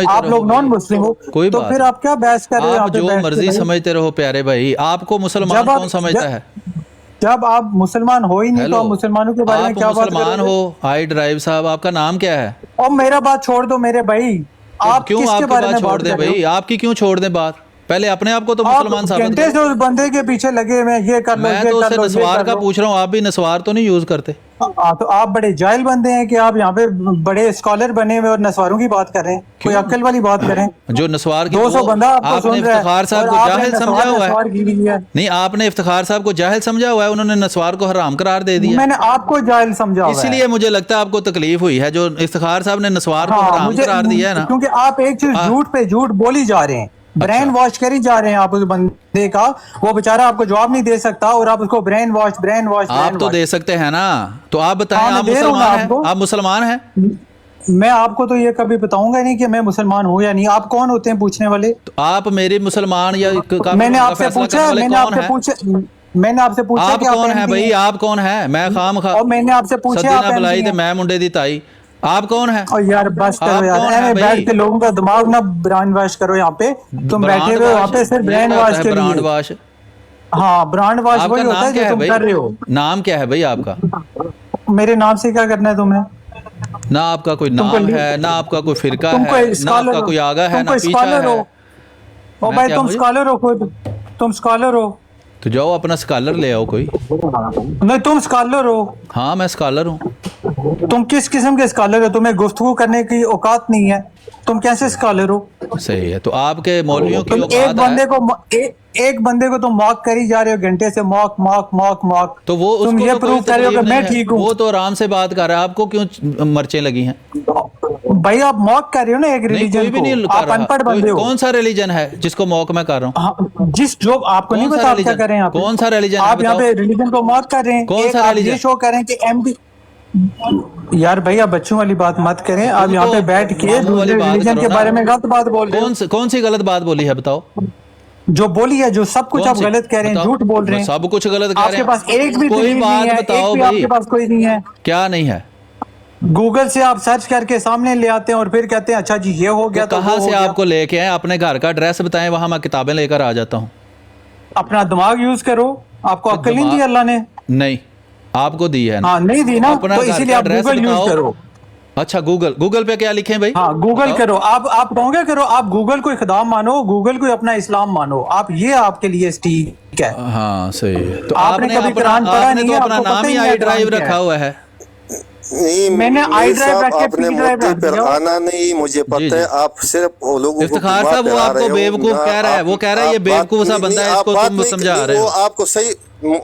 آپ لوگ نان مسلم ہو, تو پھر آپ کیا بحث کر رہے ہو؟ آپ جو مرضی سمجھتے رہو پیارے بھائی, آپ کو مسلمان کون سمجھتا ہے؟ جب آپ مسلمان ہو ہی نہیں تو آپ مسلمانوں کے بارے میں کیا بات کر رہے مسلمان ہو؟ آئی ڈرائیو صاحب, آپ کا نام کیا ہے؟ اور میرا بات چھوڑ دو میرے بھائی, آپ کیوں آپ کی بات چھوڑ دیں بھائی؟ آپ کی کیوں چھوڑ دیں بات؟ پہلے اپنے آپ کو تو مسلمان ثابت گھنٹے سے اس بندے کے پیچھے لگے ہوئے ہیں, یہ کر لو, میں تو اسے نسوار کا پوچھ رہا ہوں, آپ بھی نسوار تو نہیں یوز کرتے؟ تو آپ بڑے جاہل بندے ہیں کہ آپ یہاں پہ بڑے اسکالر بنے ہوئے اور نسواروں کی بات کر رہے ہیں. کوئی عقل والی بات کریں. جو نسوار کی 200 بندہ آپ کو سن رہا ہے, افتخار صاحب کو جاہل سمجھا ہوا ہے. نہیں, آپ نے افتخار صاحب کو جاہل سمجھا ہوا ہے, انہوں نے نسوار کو حرام قرار دے دیا. میں نے آپ کو جاہل سمجھا ہوا ہے, اسی لیے مجھے لگتا ہے آپ کو تکلیف ہوئی ہے جو افتخار صاحب نے نسوار کو حرام قرار دیا ہے نا. کیونکہ آپ ایک چیز جھوٹ پہ جھوٹ بولی جا رہے ہیں, برین واش کری جا رہے ہیں آپ اس بندے کا. وہ بیچارہ آپ کو جواب نہیں دے سکتا اور آپ اس کو برین واش آپ تو دے سکتے ہیں نا. تو آپ بتائیں, آپ مسلمان ہیں؟ آپ مسلمان ہیں؟ میں آپ کو تو یہ کبھی بتاؤں گا نہیں کہ میں مسلمان ہوں یا نہیں. آپ کون ہوتے ہیں پوچھنے والے؟ تو آپ میری مسلمان یا میں نے آپ سے پوچھا, میں نے آپ سے پوچھا آپ کون ہیں بھائی؟ آپ کون ہیں؟ میں خام خواہ اور میں نے آپ سے پوچھا آپ بلائی تے میں منڈے دی تائی. آپ کون ہیں؟ یار بس کرو یار, بیٹھ کے لوگوں کا دماغ نہ برانڈ واش کرو. یہاں پہ تم بیٹھے ہوئے وہاں پہ صرف برانڈ واش کے برانڈ لیے. واش, ہاں برانڈ واش وہی ہوتا ہے جو تم کر رہے ہو. نام کیا ہے بھائی آپ کا؟ میرے نام سے کیا کرنا ہے تمہیں؟ نہ آپ کا کوئی نام ہے, نہ آپ کا کوئی فرقہ ہے, نہ آپ کا کوئی آگا ہے, نہ پیچھا ہے. او بھائی تم سکالر ہو خود, تم سکالر ہو تو جاؤ اپنا سکالر لے آؤ کوئی. نہیں تم سکالر ہو. ہاں میں سکالر ہوں. تم کس قسم کے سکالر ہو؟ تمہیں گفتگو کرنے کی اوقات نہیں ہے, تم کیسے سکالر ہو؟ صحیح ہے, تو آپ کے مولویوں کی اوقات ہے. ایک بندے کو تم موک کری جا رہے ہو گھنٹے سے, موک. تو وہ تم یہ پروو کر رہے ہو کہ میں ٹھیک ہوں. وہ تو آرام سے بات کر رہا ہے, آپ کو کیوں مرچیں لگی ہیں بھائی؟ آپ موک کر رہے ہو نا ایک ریلیجن کو, آپ ان پڑھ بندے ہو. کون سا ریلیجن ہے جس کو موک میں کر رہا ہوں؟ جس جو آپ کو نہیں پتا آپ کیا کر رہے ہیں. کون سا ریلیجن ہے؟ آپ یہاں پہ ریلیجن کو موک کر رہے ہیں. کون سا ریلیجن؟ یہ شو کر رہے ہیں کہ ایم ڈی. یار بھائی آپ بچوں والی بات مت کریں. آپ یہاں پہ بیٹھ کے دوسرے ریلیجن کے بارے میں غلط بات بول رہے ہیں. کون سی غلط بات بولی ہے بتاؤ؟ جو بولی ہے, جو سب کچھ آپ غلط کہہ رہے ہیں, جھوٹ بول رہے ہیں. سب کچھ غلط کہہ رہے ہیں. آپ کے پاس ایک بھی دلیل نہیں ہے, ایک بھی آپ کے پاس کوئی نہیں ہے. کیا نہیں ہے؟ گوگل سے آپ سرچ کر کے سامنے لے آتے ہیں اور پھر کہتے ہیں اچھا جی یہ ہو گیا. کہاں سے آپ کو لے کے آئے؟ اپنے گھر کا ایڈریس بتائیں, وہاں میں کتابیں لے کر آ جاتا ہوں. اپنا دماغ یوز کرو. آپ کو عقل نہیں دی اللہ نے؟ نہیں, آپ کو دی ہے. ہاں نہیں دی نا, تو اسی لیے آپ گوگل یوز کرو. اچھا گوگل پہ کیا لکھیں بھائی؟ ہاں گوگل کرو. آپ کہوں گے کرو, آپ گوگل کو خدا مانو, گوگل کو اپنا اسلام مانو. آپ یہ آپ کے لیے ٹھیک ہے. ہاں صحیح ہے. تو آپ نے کبھی قرآن پڑھا نہیں ہے, اپنا نام ہی آئی ڈرائیو رکھا ہوا ہے. میں نے آئی ڈرائیو رکھ کے پی ڈرائیو رکھ دیا. آنا نہیں مجھے پتہ ہے, آپ صرف لوگوں کو افتخار صاحب وہ آپ کو بیوقوف کہہ رہا ہے. وہ کہہ رہا ہے یہ بیوقوف سا بندہ ہے, اس کو تم سمجھا رہے ہو. وہ آپ کو صحیح,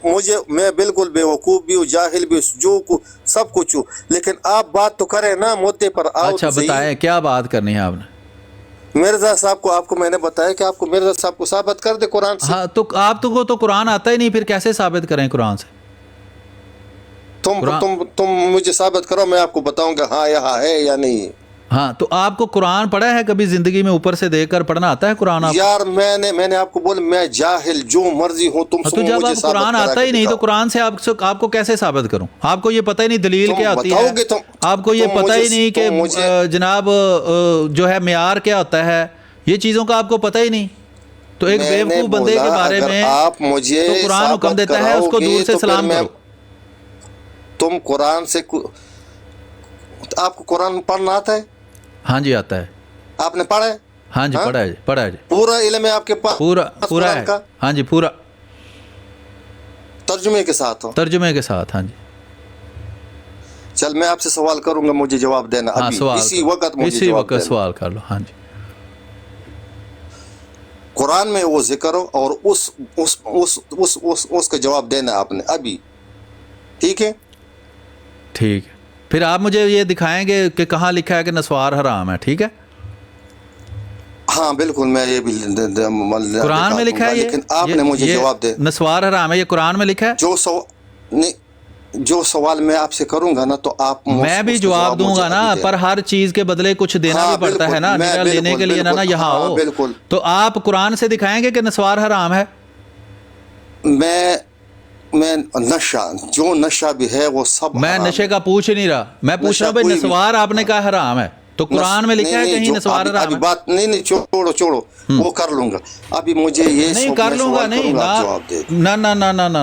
مجھے میں بالکل بیوقوف بھی ہوں, جاہل بھی ہوں, جو سب کچھ ہوں, لیکن آپ بات تو کریں نا مدعے پر. اچھا بتائیں کیا بات کرنی ہے آپ نے؟ مرزا صاحب کو, آپ کو میں نے بتایا کہ آپ کو مرزا صاحب کو ثابت کر دے قرآن سے. ہاں تو آپ کو تو قرآن آتا ہی نہیں, پھر کیسے ثابت کریں قرآن سے؟ تم مجھے ثابت کرو, میں آپ کو بتاؤں گا ہاں یہاں ہے یا نہیں. ہاں تو آپ کو قرآن پڑھا ہے کبھی زندگی میں؟ اوپر سے دیکھ کر پڑھنا آتا ہے قرآن آپ؟ یار میں نے آپ کو بولا میں جاہل جو مرضی ہوں, تم تو جب آپ قرآن آتا ہی نہیں تو قرآن سے آپ کو کیسے ثابت کروں؟ آپ کو یہ پتہ ہی نہیں دلیل کیا ہوتی ہے, آپ کو یہ پتہ ہی نہیں کہ جناب جو ہے معیار کیا ہوتا ہے, یہ چیزوں کا آپ کو پتہ ہی نہیں. تو ایک بیوقوف بندے کے بارے میں تو قرآن حکم دیتا ہے اس کو دور سے سلام کرو. تم قرآن سے, آپ کو قرآن پڑھنا آتا ہے؟ ہاں جی آتا ہے. آپ نے پڑھا ہے؟ ہاں جی پڑھا ہے جی. پورا علم ہے آپ کے پاس؟ پورا ہے. ہاں جی پورا ترجمے کے ساتھ ہو؟ ترجمے کے ساتھ ہاں جی. چل میں آپ سے سوال کروں گا, مجھے جواب دینا ابھی اسی وقت سوال کر لو. ہاں جی قرآن میں وہ ذکر ہو اور اس کا جواب دینا آپ نے ابھی. ٹھیک ہے. ٹھیک ہے. پھر آپ مجھے یہ دکھائیں گے کہ کہاں لکھا ہے کہ نسوار حرام ہے. ٹھیک ہے. ہاں بالکل میں یہ بھی قرآن میں لکھا ہے یہ, لیکن آپ نے مجھے جواب دے. نسوار حرام ہے یہ قرآن میں لکھا ہے. جو سوال میں آپ سے کروں گا نا تو آپ میں بھی جواب دوں گا نا, پر ہر چیز کے بدلے کچھ دینا بھی پڑتا ہے نا. لینے کے لیے نا یہاں ہو. تو آپ قرآن سے دکھائیں گے کہ نسوار حرام ہے. میں نشہ جو نشہ بھی ہے وہ سب میں نشے کا پوچھ نہیں رہا, میں پوچھ رہا ہوں بھائی نسوار آپ نے کہا حرام ہے تو قرآن میں لکھا ہے کہیں نسوار حرام ہے. بات نہیں چھوڑو وہ کر لوں گا. ابھی مجھے یہ نہیں کر لوں گا نہیں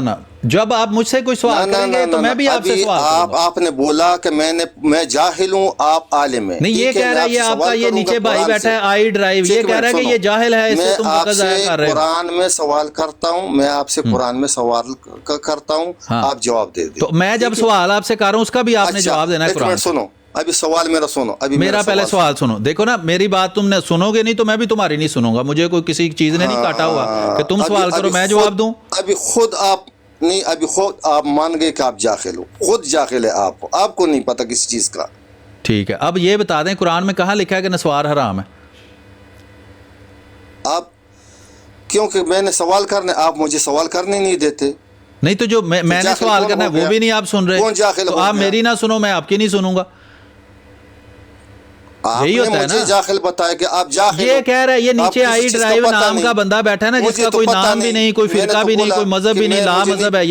نا. جب آپ مجھ سے کوئی سوال کریں گے تو میں بھی آپ سے سوال کروں گا. آپ نے بولا کہ میں جاہل ہوں, آپ عالم ہیں. نہیں یہ کہہ رہا ہے یہ آپ کا یہ نیچے بھائی بیٹھا ہے آئی ڈرائیو, یہ کہہ رہا ہے کہ یہ جاہل ہے, اس سے تم وقت ضائع کر رہے ہو. قرآن میں سوال کرتا ہوں, میں آپ سے قرآن میں سوال کرتا ہوں, آپ جواب دے دیں. تو میں جب سوال آپ سے کر رہا ہوں اس کا بھی آپ نے جواب دینا ہے. قرآن سنو ابھی سوال میرا سنو. ابھی میرا پہلے سوال سنو. دیکھو نا میری بات تم نے سنو گے نہیں تو میں بھی تمہاری نہیں سنوں گا. مجھے کوئی کسی چیز نے نہیں کاٹا ہوا کہ تم سوال کرو میں جواب دوں. ابھی خود آپ مان گئے کہ آپ جاہل ہو. خود جاہل ہے آپ کو نہیں پتا کسی چیز کا. ٹھیک ہے. اب یہ بتا دیں قرآن میں کہاں لکھا ہے کہ نسوار حرام ہے. آپ کیونکہ میں نے سوال کرنے, آپ مجھے سوال کرنے نہیں دیتے. نہیں تو جو میں نے سوال کرنا ہے وہ بھی نہیں آپ سن رہے, تو آپ میری نہ سنو میں آپ کی نہیں سنوں گا. یہی ہوتا ہے نا. جاہل بتایا کہ آپ جاہل. یہ کہہ رہا ہے یہ نیچے آئی ڈرائیو نام کا بندہ بیٹھا ہے نا, جس کا کوئی نام بھی نہیں, کوئی فرقہ بھی نہیں, کوئی مذہب بھی نہیں, لا مذہب ہے.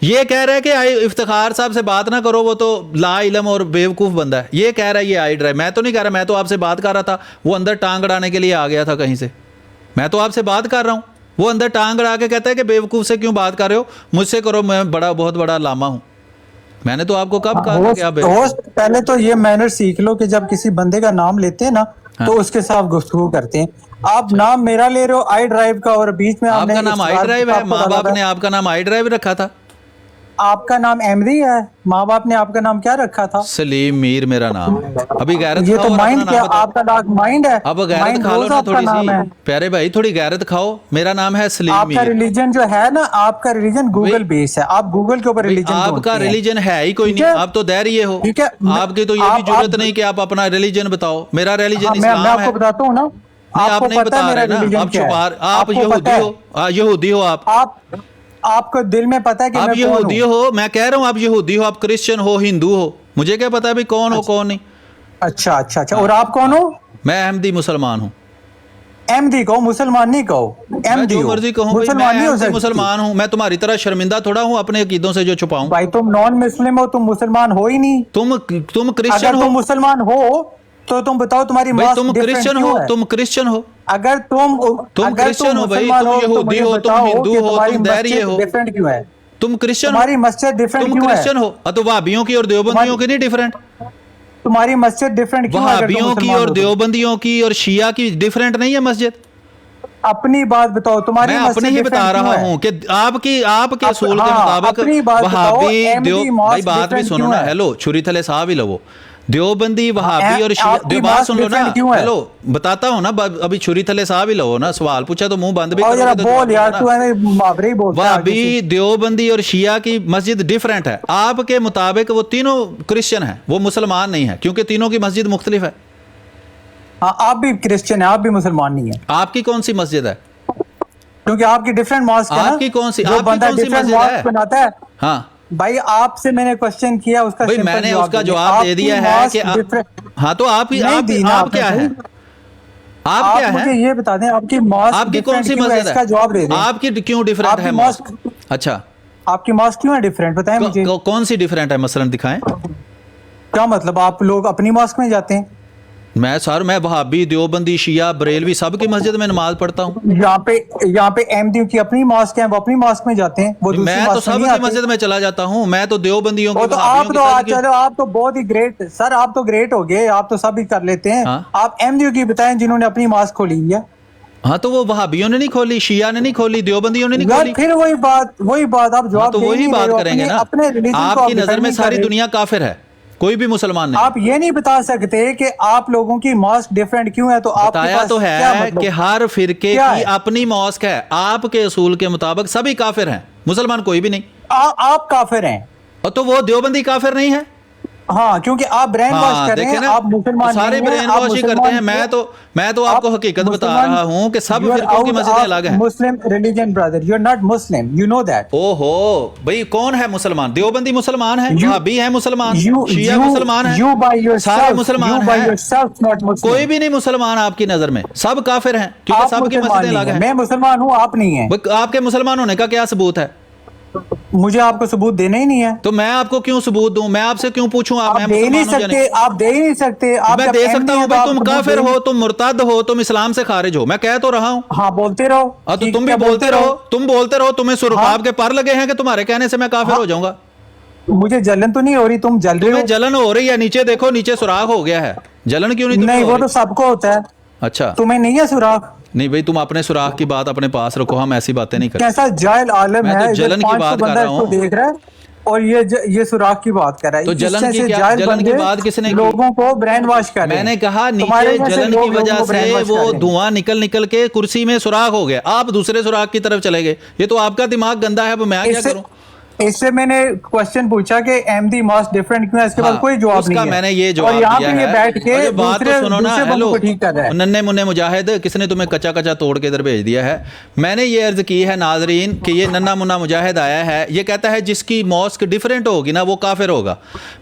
یہ کہہ رہا ہے کہ افتخار صاحب سے بات نہ کرو, وہ تو لا علم اور بیوقوف بندہ ہے. یہ کہہ رہا ہے یہ آئی ڈرائیو. میں تو نہیں کہہ رہا, میں تو آپ سے بات کر رہا تھا. وہ اندر ٹانگ اڑانے کے لیے آ گیا تھا کہیں سے. میں تو آپ سے بات کر رہا ہوں, وہ اندر ٹانگ اڑا کے کہتا ہے کہ بیوقوف سے کیوں بات کر رہے ہو, مجھ سے کرو, میں بہت بڑا علامہ ہوں. میں نے تو آپ کو کب کہا کہ آپ پہلے تو یہ مینر سیکھ لو کہ جب کسی بندے کا نام لیتے ہیں نا تو اس کے ساتھ گفتگو کرتے ہیں. آپ نام میرا لے رہے ہو آئی ڈرائیو کا, اور بیچ میں آپ کا نام آئی ڈرائیو ہے, ماں باپ نے آپ کا نام آئی ڈرائیو رکھا تھا. آپ کا نام احمدی ہے, ماں باپ نے آپ کا نام کیا رکھا تھا؟ سلیم میر میرا نام ہے. ابھی غیرت یہ تو مائنڈ کیا آپ کا نام مائنڈ ہے. اب غیرت کھا لو نا تھوڑی سی پیارے بھائی, تھوڑی غیرت کھاؤ. میرا نام ہے سلیم میر. آپ کا ریلیجن جو ہے نا, آپ کا ریلیجن گوگل بیس ہے, آپ گوگل کے اوپر ریلیجن ڈھونڈتے ہیں. آپ کا ریلیجن ہے ہی کوئی نہیں, آپ تو دہریے ہو. آپ کی تو یہ بھی ضرورت نہیں کہ آپ اپنا ریلیجن بتاؤ. میرا ریلیجن اسلام ہے. میں آپ کو بتاتا ہوں نا, آپ نہیں بتا رہے نا, آپ چھپا رہے. آپ یہودی ہو. آپ کو دل میں پتا ہے کہ آپ یہودی ہو. میں کہہ رہا ہوں آپ یہودی ہو, آپ کرسچن ہو, ہندو ہو, مجھے کیا پتا بھی کون ہو کون نہیں. اچھا, اور آپ کون ہو؟ میں احمدی مسلمان ہوں. احمدی کہو, مسلمان نہیں کہو. جو مرضی کہوں, میں مسلمان ہوں. میں تمہاری طرح شرمندہ تھوڑا ہوں اپنے عقیدوں سے جو چھپاؤں. بھائی تم نان مسلم ہو, تم مسلمان ہو ہی نہیں. تم کرسچن ہو. تم مسلمان ہو تو تم بتاؤ تمہاری ماسک تم کرسچن ہو. تم کرسچن ہو. اگر تم کرسچن ہو بھائی, تم یہودی ہو, تم ہندو ہو, تم دہریے ہو, ڈیفرنٹ کیوں ہے؟ تم کرسچن ہو. تمہاری مسجد ڈیفرنٹ کیوں ہے؟ تم کرسچن ہو تو وہابیوں کی اور دیوبندیوں کی نہیں ڈیفرنٹ. تمہاری مسجد ڈیفرنٹ کیوں ہے؟ وہابیوں کی اور دیوبندیوں کی اور شیعہ کی ڈیفرنٹ نہیں ہے مسجد. اپنی بات بتاؤ. تمہاری میں اپنی ہی بتا رہا ہوں کہ آپ کے اصول کے مطابق وہابی بھائی بات بھی سنو نا. ہیلو چھری تھلے صاحب ہی لو. دیوبندی وہابی اور شیعہ بات سن لو نا. ہیلو بتاتا ہوں نا, ابھی چھری تھلے صاحب ہی لو نا. سوال پوچھا تو منہ بند بھی کرو. وہابی دیوبندی اور شیعہ کی مسجد ڈیفرنٹ ہے. آپ کے مطابق وہ تینوں کرسچن ہیں, وہ مسلمان نہیں ہیں کیونکہ تینوں کی مسجد مختلف ہے. آپ بھی کرسچن ہیں, آپ بھی مسلمان نہیں ہیں. آپ کی کون سی مسجد ہے؟ کیونکہ آپ کی ڈیفرنٹ ماسک ہے. آپ کی کون سی مسجد ہے؟ ہاں بھائی آپ سے میں نے کوشچن کیا, اس کا میں نے اس کا جواب دے دیا ہے کہ ہاں تو آپ کیا ہے؟ آپ کیا ہے یہ بتا دیں, آپ کی ماسک آپ کی کون سی مسجد ہے؟ جواب دے دیں. آپ کی کیوں ڈیفرنٹ ہے ماسک؟ اچھا آپ کی ماسک کیوں ہے ڈیفرنٹ, بتائیں مجھے. کون سی ڈیفرنٹ ہے مثلا دکھائیں. کیا مطلب آپ لوگ اپنی ماسک میں جاتے ہیں؟ میں وہابی دیوبندی شیعہ بریلوی سب کی مسجد میں نماز پڑھتا ہوں. یہاں پہ احمدیوں کی اپنی ماسک ہیں, وہ اپنی ماسک میں جاتے ہیں. میں تو سب کی مسجد میں چلا جاتا ہوں. میں تو دیوبندیوں کی آپ تو بہت ہی گریٹ سر, آپ تو گریٹ ہو گئے, آپ تو سب ہی کر لیتے ہیں. آپ احمدیوں کی بتائیں جنہوں نے اپنی ماسک کھولی ہے. ہاں تو وہ وہابیوں نے نہیں کھولی, شیعہ نے نہیں کھولی, دیوبندیوں نے نہیں کھولی. پھر وہی بات آپ جواب تو وہی بات کریں گے نا. آپ کی نظر میں ساری دنیا کافر ہے, کوئی بھی مسلمان نہیں. آپ یہ نہیں بتا سکتے کہ آپ لوگوں کی ماسک ڈیفرنٹ کیوں ہے؟ تو آپ بتایا تو ہے کہ ہر فرقے کی اپنی ماسک ہے. آپ کے اصول کے مطابق سبھی کافر ہیں, مسلمان کوئی بھی نہیں. آپ کافر ہیں اور تو وہ دیوبندی کافر نہیں ہے. ہاں کیونکہ آپ برین واش کر رہے ہیں, آپ مسلمان سارے برین واش ہی کرتے ہیں. میں تو آپ کو حقیقت بتا رہا ہوں کہ سب فرقوں کی مسجدیں الگ ہیں. Muslim religion brother, you are not Muslim, you know that. او ہو بھئی, کون ہے مسلمان؟ دیوبندی مسلمان ہے, وہابی ہیں مسلمان, شیعہ مسلمان ہیں, سارے مسلمان ہیں. کوئی بھی نہیں مسلمان آپ کی نظر میں, سب کافر ہیں کیونکہ سب کی مسجدیں الگ ہیں. میں مسلمان ہوں, آپ نہیں ہیں. آپ کے مسلمان ہونے کا کیا ثبوت ہے؟ مجھے آپ کو ثبوت دینا ہی نہیں ہے. تو میں آپ کو کیوں ثبوت دوں؟ میں آپ سے کیوں پوچھوں؟ آپ دے ہی نہیں سکتے, آپ دے ہی نہیں سکتے. میں دے سکتا ہوں بھائی, تم کافر ہو, تم مرتد ہو, تم اسلام سے خارج ہو, میں کہہ تو رہا ہوں. ہاں بولتے رہو. تو تم بھی بولتے رہو, تم بولتے رہو. تمہیں سرخاب کے پر لگے ہیں کہ تمہارے کہنے سے میں کافر ہو جاؤں گا؟ مجھے جلن تو نہیں ہو رہی, تم جل رہے ہو. تمہیں جلن ہو رہی ہے, نیچے دیکھو, نیچے سوراخ ہو گیا ہے. جلن کیوں نہیں؟ نہیں, وہ تو سب کو ہوتا ہے. اچھا, تمہیں نہیں ہے سوراخ؟ نہیں بھائی, تم اپنے سوراخ کی بات اپنے پاس رکھو, ہم ایسی باتیں نہیں کرتے. کیسا جاہل عالم ہے, میں تو جلن کی بات کر رہا ہوں. دیکھ رہا ہے اور یہ سوراخ کی بات کر رہا ہے. تو جلن کی بات کس نے کی؟ لوگوں کو برین واش کر رہے ہیں. میں نے کہا نیچے جلن کی وجہ سے وہ دھواں نکل کے کرسی میں سوراخ ہو گیا, آپ دوسرے سوراخ کی طرف چلے گئے. یہ تو آپ کا دماغ گندا ہے, میں کیا کروں؟ اس سے میں نے کوشچن پوچھا کہ احمدی ماسک ڈیفرنٹ کیوں ہے, اس کے بعد کوئی جواب نہیں ہے. میں نے یہ جواب دیا ہے. بیٹھ کے بات تو سنو نا. ہیلو ہیلو ننے منے مجاہد, کس نے تمہیں کچا توڑ کے ادھر بھیج دیا ہے؟ میں نے یہ عرض کی ہے ناظرین کہ یہ ننا منا مجاہد آیا ہے, یہ کہتا ہے جس کی ماسک ڈیفرنٹ ہوگی نا وہ کافر ہوگا.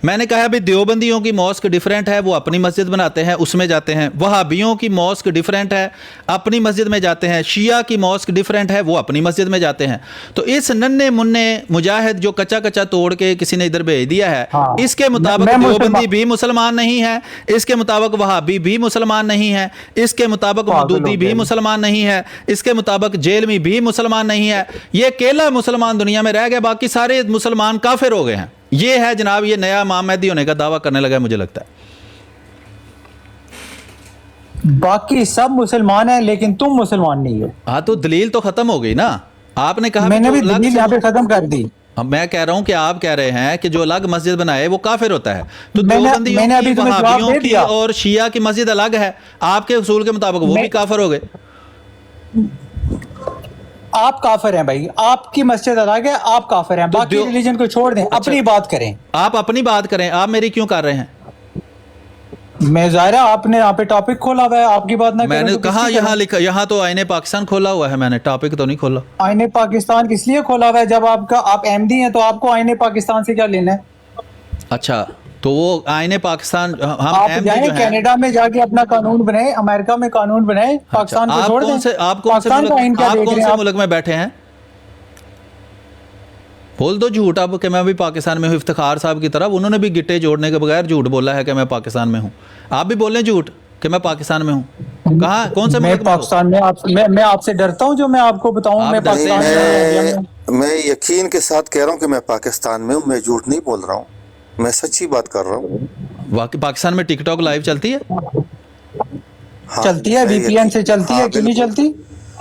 میں نے کہا بھی دیوبندیوں کی ماسک ڈیفرنٹ ہے, وہ اپنی مسجد بناتے ہیں, اس میں جاتے ہیں. وہابیوں کی ماسک ڈیفرنٹ ہے, اپنی مسجد میں جاتے ہیں. شیعہ کی ماسک ڈیفرنٹ ہے, وہ اپنی مسجد میں جاتے ہیں. تو اس ننے منے مجاہد جو کچا توڑ کے کسی نے ادھر بھیج دیا ہے, اس کے مطابق دیوبندی بھی مسلمان نہیں ہے, اس کے مطابق وہابی بھی مسلمان نہیں ہے, اس کے مطابق مودودی بھی مسلمان نہیں ہے, اس کے مطابق جیلمی بھی مسلمان نہیں ہے. یہ اکیلا مسلمان دنیا میں رہ گیا, باقی سارے مسلمان کافر ہو گئے ہیں. یہ ہے جناب, یہ نیا امام مہدی ہونے کا دعویٰ کرنے لگا ہے مجھے لگتا ہے. باقی سب مسلمان ہیں لیکن تم مسلمان نہیں ہو. ہاں تو دلیل تو ختم ہو گئی نا. آپ نے کہا, میں نے بھی دلیل یہاں پہ ختم کر دی. میں کہہ رہا ہوں کہ آپ کہہ رہے ہیں کہ جو الگ مسجد بنائے وہ کافر ہوتا ہے. تو دیوبندیوں کی, وہابیوں کی اور شیعہ کی مسجد الگ ہے, آپ کے اصول کے مطابق وہ بھی کافر ہو گئے. آپ کافر ہیں بھائی, آپ کی مسجد الگ ہے, آپ کافر ہیں. باقی ریلیجن کو چھوڑ دیں, اپنی بات کریں. آپ اپنی بات کریں, آپ میری کیوں کر رہے ہیں؟ میں ظاہر ہے آپ نے یہاں پہ ٹاپک کھولا ہوا ہے, آپ کی بات نہ کریں. میں نے کہا یہاں لکھا, یہاں تو آئین پاکستان کھولا ہوا ہے, میں نے ٹاپک تو نہیں کھولا. آئین پاکستان کس لیے کھولا ہوا ہے؟ جب آپ احمدی ہیں تو آپ کو آئین پاکستان سے کیا لینا ہے؟ اچھا, تو وہ آئین پاکستان, آپ جائیں کینیڈا میں جا کے اپنا قانون بنائیں, امریکہ میں قانون بنائیں, پاکستان کو چھوڑ دیں. آپ کون سے ملک میں بیٹھے ہیں؟ بول دو جھوٹ اب کہ میں بھی پاکستان میں ہوں. افتخار صاحب کی طرح انہوں نے بھی گٹے جوڑنے کے بغیر جھوٹ بولا ہے کہ میں پاکستان میں ہوں. آپ بھی بولیں جھوٹ کہ میں پاکستان میں ہوں. کہاں, کون سے ملک میں؟ پاکستان میں آپ سے ڈرتا ہوں جو میں آپ کو بتاؤں. میں پاکستان میں یقین کے ساتھ کہہ رہا ہوں کہ میں پاکستان میں ہوں, میں جھوٹ نہیں بول رہا ہوں, میں سچی بات کر رہا ہوں. واقعی پاکستان میں ٹک ٹاک لائیو چلتی ہے؟ چلتی ہے, وی پی این سے چلتی ہے, کیوں نہیں چلتی؟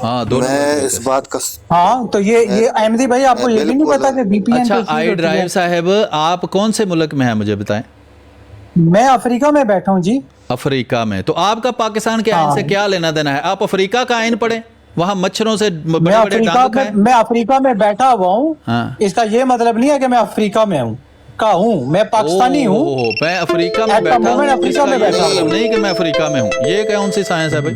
میں اس بات کا, ہاں تو یہ احمدی بھائی آپ کو یہ بھی نہیں پتا کہ وی پی این. اچھا آئی ڈرائیو صاحب, آپ کون سے ملک میں ہیں مجھے بتائیں؟ میں افریقہ میں بیٹھا ہوں. جی افریقہ میں. تو آپ کا پاکستان کے آئین سے کیا لینا دینا ہے؟ آپ افریقہ کا آئین پڑھیں, وہاں مچھروں سے بڑے بڑے ڈانگ کھائیں. میں افریقہ میں بیٹھا ہوا ہوں, اس کا یہ مطلب نہیں ہے کہ میں افریقہ میں ہوں کا ہوں, میں پاکستانی ہوں. میں افریقہ میں بیٹھا ہوں, افریقہ میں بیٹھا ہوں, نہیں کہ میں افریقہ میں ہوں. یہ کون سی سائنس ہے بھائی؟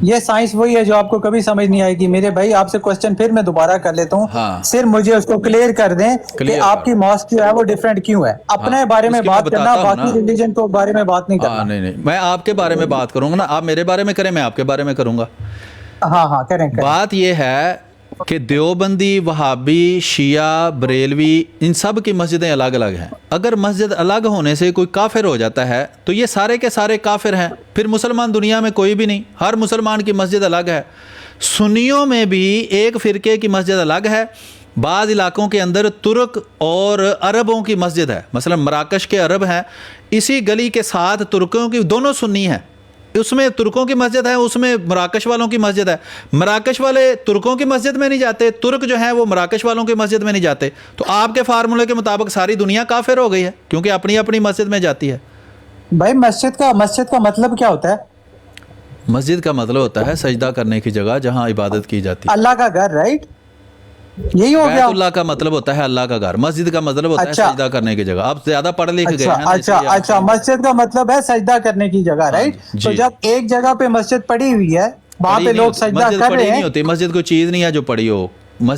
یہ سائنس وہی ہے جو آپ کو کبھی سمجھ نہیں آئے گی. میرے بھائی آپ سے کوسچن پھر میں دوبارہ کر لیتا ہوں, صرف مجھے اس کو کلیئر کر دیں کہ آپ کی ماسک جو ہے وہ ڈیفرنٹ کیوں ہے. اپنے بارے میں بات کرنا, باقی ریلیجن کو بارے میں بات نہیں کرنا. نہیں, میں آپ کے بارے میں بات کروں گا نا, آپ میرے بارے میں کریں, میں آپ کے بارے میں کروں گا. ہاں کریں. بات یہ ہے کہ دیوبندی, وہابی, شیعہ, بریلوی, ان سب کی مسجدیں الگ الگ ہیں. اگر مسجد الگ ہونے سے کوئی کافر ہو جاتا ہے تو یہ سارے کے سارے کافر ہیں, پھر مسلمان دنیا میں کوئی بھی نہیں. ہر مسلمان کی مسجد الگ ہے. سنیوں میں بھی ایک فرقے کی مسجد الگ ہے. بعض علاقوں کے اندر ترک اور عربوں کی مسجد ہے, مثلا مراکش کے عرب ہیں, اسی گلی کے ساتھ ترکوں کی, دونوں سنی ہیں, اس میں ترکوں کی مسجد ہے, اس میں مراکش والوں کی مسجد ہے. مراکش والے ترکوں کی مسجد میں نہیں جاتے, ترک جو ہیں وہ مراکش والوں کی مسجد میں نہیں جاتے. تو آپ کے فارمولے کے مطابق ساری دنیا کافر ہو گئی ہے کیونکہ اپنی اپنی مسجد میں جاتی ہے. بھائی مسجد کا مطلب کیا ہوتا ہے؟ مسجد کا مطلب ہوتا ہے سجدہ کرنے کی جگہ جہاں عبادت کی جاتی ہے. اللہ کا گھر, رائٹ, یہی ہو بیت گیا. اللہ کا مطلب ہوتا ہے اللہ کا گھر, مسجد کا مطلب ہوتا ہے اچھا. سجدہ کرنے کی جگہ. آپ زیادہ پڑھ لکھ گئے ہیں نا, اچھا, مسجد کا مطلب ہے سجدہ کرنے کی جگہ, رائٹ. تو جب ایک جگہ پہ مسجد پڑی ہوئی ہے وہاں پہ لوگ سجدہ کر رہے ہیں. مسجد کوئی چیز نہیں ہے جو پڑی ہو.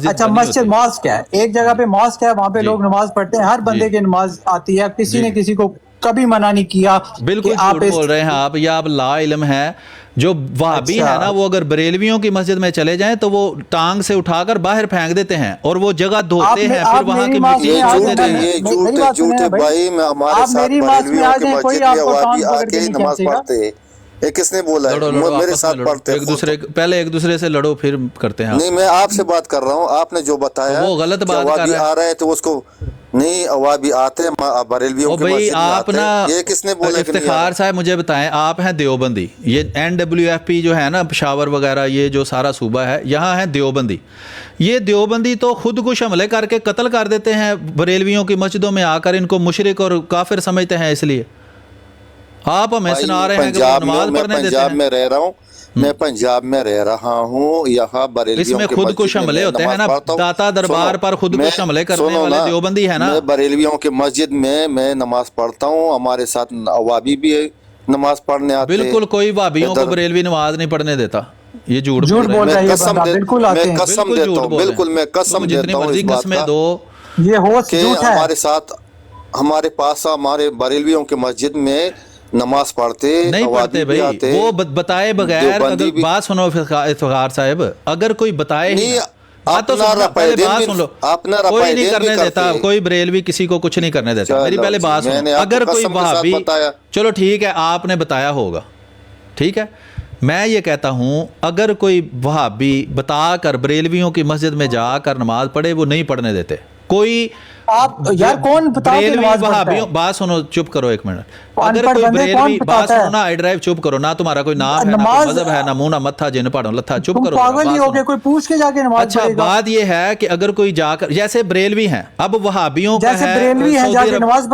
اچھا, مسجد ماسک ہے, ایک جگہ پہ ماسک ہے, وہاں پہ لوگ نماز پڑھتے ہیں, ہر بندے کی نماز آتی ہے, کسی نے کسی کو کبھی منع نہیں کیا. بالکل جھوٹ بول رہے ہیں آپ, یا آپ لا علم ہے. جو وہابی ہے نا وہ اگر بریلویوں کی مسجد میں چلے جائیں تو وہ ٹانگ سے اٹھا کر باہر پھینک دیتے ہیں اور وہ جگہ دھوتے ہیں, پھر وہاں کی مٹی چھوڑتے ہیں. یہ جھوٹے بھائی, میں ہمارے ساتھ بریلویوں کی مسجد میں وہابی آ کے ہی نماز پڑھتے ہیں. یہ کس نے بولا ہے؟ میرے ساتھ پڑھتے ہیں. پہلے ایک دوسرے سے لڑو پھر کرتے ہیں. نہیں, میں آپ سے بات کر رہا ہوں. آپ نے جو بتایا وہ غلط بات کر رہا ہے. آ رہا ہے تو اس کو نہیں, وہابی آتے ہیں بریلویوں کی مسجد میں آتے ہیں. یہ کس نے بولا؟ افتخار صاحب مجھے بتائیں, آپ ہیں دیوبندی, یہ NWFP جو ہے نا پشاور وغیرہ یہ جو سارا صوبہ ہے یہاں ہے دیوبندی. یہ دیوبندی تو خود کش حملے کر کے قتل کر دیتے ہیں بریلویوں کی مسجدوں میں آ کر, ان کو مشرک اور کافر سمجھتے ہیں. اس لیے آپ ہمیں سنا رہے ہیں کہ وہ نماز پڑھنے دیتے ہیں. پنجاب میں رہ رہا ہوں, میں پنجاب میں رہ رہا ہوں. یہاں بریلویوں اس میں خود کش حملے ہوتے ہیں نا, داتا دربار پر خود کش حملے کرنے والے دیوبندی ہیں نا. میں بریلویوں کی مسجد میں نماز پڑھتا ہوں. ہمارے ساتھ وہابی بھی نماز پڑھنے آتے ہیں. بالکل کوئی وہابیوں کو بریلوی نماز نہیں پڑھنے دیتا. یہ جھوٹ بول رہا ہے, بالکل میں قسم دیتا ہوں, بالکل میں قسم دیتا ہوں اس بات کا یہ ہوسٹ جھوٹ ہے. ہمارے ساتھ ہمارے پاس ہمارے بریلویوں کی مسجد میں نماز پڑھتے نہیں پڑھتے بھائی. وہ بتائے بغیر بات سنو افتخار صاحب, اگر کوئی بتائے نہیں, بات سن لو, کوئی نہیں کرنے دیتا, کوئی بریلوی کسی کو کچھ نہیں کرنے دیتا. میری پہلے بات سنو, اگر کوئی وہابی, چلو ٹھیک ہے آپ نے بتایا ہوگا, ٹھیک ہے, میں یہ کہتا ہوں اگر کوئی وہابی بتا کر بریلویوں کی مسجد میں جا کر نماز پڑھے, وہ نہیں پڑھنے دیتے. کوئی آپ یار کون بتا کے نماز پڑھتا ہے؟ بات سنو, چپ کرو ایک منٹ. اگر کوئی بریلوی, بات سنو نا, آئی ڈرائیو, چپ کرو نا, تمہارا کوئی نام ہے, نہ مذہب ہے, نہ منہ نہ متھا, جن پڑھو لتھا, چپ کرو. پاگل ہی ہو گئے, کوئی پوچھ کے جا کے نماز پڑھے گا. اچھا, بات یہ ہے کہ اگر کوئی جا کر, جیسے بریلوی ہیں, اب وہابیوں کا ہے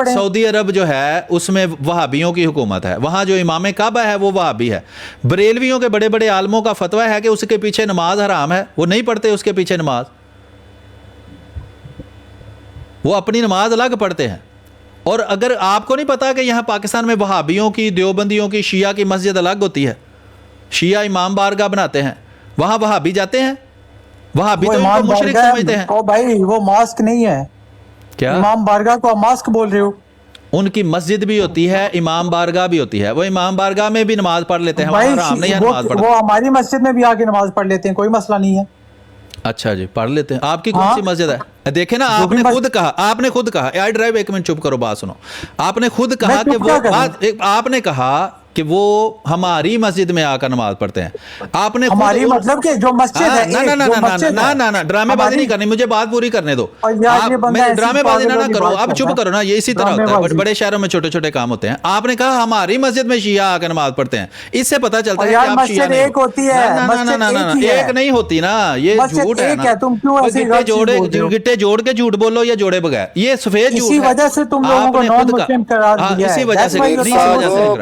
سعودی عرب جو ہے اس میں وہابیوں کی حکومت ہے, وہاں جو امام کعبہ ہے وہ وہابی ہے. بریلویوں کے بڑے بڑے عالموں کا فتویٰ ہے کہ اس کے پیچھے نماز حرام ہے, وہ نہیں پڑھتے اس کے پیچھے نماز, وہ اپنی نماز الگ پڑھتے ہیں. اور اگر آپ کو نہیں پتا کہ یہاں پاکستان میں وہابیوں کی, دیوبندیوں کی, شیعہ کی مسجد الگ ہوتی ہے, شیعہ امام بارگاہ بناتے ہیں, وہاں وہابی جاتے ہیں, وہابی تو ان کو مشرک سمجھتے ہیں. بھائی وہ ماسک نہیں ہے, کیا امام بارگاہ کو آپ ماسک بول رہے ہو؟ ان کی مسجد بھی ہوتی ہے, امام بارگاہ بھی ہوتی ہے, وہ امام بارگاہ میں بھی نماز پڑھ لیتے ہیں, وہ ہماری مسجد میں بھی آ کے نماز پڑھ لیتے ہیں, کوئی مسئلہ نہیں ہے. اچھا جی, پڑھ لیتے ہیں. آپ کی کون سی مسجد ہے؟ دیکھیں نا, آپ نے خود کہا, آئی ڈرائیو, ایک منٹ چپ کرو, بات سنو. آپ نے خود کہا کہ وہ, آپ نے کہا کہ وہ ہماری مسجد میں آ کر نماز پڑھتے ہیں. آپ نے ہماری مطلب کہ جو مسجد ہے, نا ڈرامے بازی نہیں کرنی, مجھے بات پوری کرنے دو. ڈرامے بازی نہ کرو, اب چپ کرو نا, یہ اسی طرح ہوتا ہے, بڑے شہروں میں چھوٹے چھوٹے کام ہوتے ہیں. آپ نے کہا ہماری مسجد میں شیعہ آ کر نماز پڑھتے ہیں, اس سے پتہ چلتا ہے کہ آپ شیعہ نہیں. ایک نہیں ہوتی نا, یہ جھوٹ ہے نا. گٹے جوڑ کے جھوٹ بولو یا جوڑے بغیر, یہ سفید جھوٹ ہے. اسی وجہ سے تم لوگوں کو نان مسلم قرار دیا ہے. اسی وجہ سے,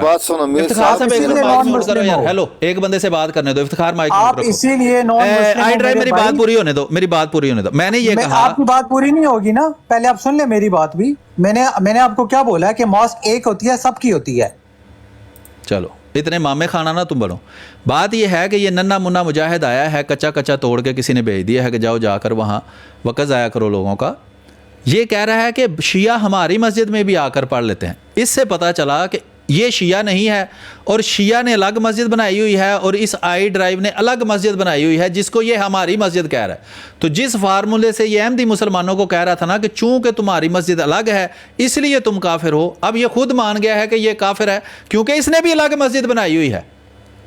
بات سنو, افتخار صاحب یار, ہیلو, ایک بندے سے بات کرنے دو. افتخار مائک آپ اسی لیے آئی ڈرائیو, میری بات پوری ہونے دو, میری بات پوری ہونے دو. میں نے یہ کہا, آپ کی بات پوری نہیں ہوگی نا, پہلے آپ سن لیں میری بات بھی. میں نے آپ کو کیا بولا ہے کہ ماسک ایک ہوتی ہے, سب کی ہوتی ہے. چلو اتنے مامے کھانا نا تم بڑھو. بات یہ ہے کہ یہ ننا منا مجاہد آیا ہے, کچا کچا توڑ کے کسی نے بھیج دیا ہے کہ جاؤ جا کر وہاں وقت ضائع کرو لوگوں کا. یہ کہہ رہا ہے کہ شیعہ ہماری مسجد میں بھی آ کر پڑھ لیتے ہیں. اس سے پتہ چلا کہ یہ شیعہ نہیں ہے, اور شیعہ نے الگ مسجد بنائی ہوئی ہے, اور اس آئی ڈرائیو نے الگ مسجد بنائی ہوئی ہے جس کو یہ ہماری مسجد کہہ رہا ہے. تو جس فارمولے سے یہ احمدی مسلمانوں کو کہہ رہا تھا نا کہ چونکہ تمہاری مسجد الگ ہے اس لیے تم کافر ہو, اب یہ خود مان گیا ہے کہ یہ کافر ہے کیونکہ اس نے بھی الگ مسجد بنائی ہوئی ہے.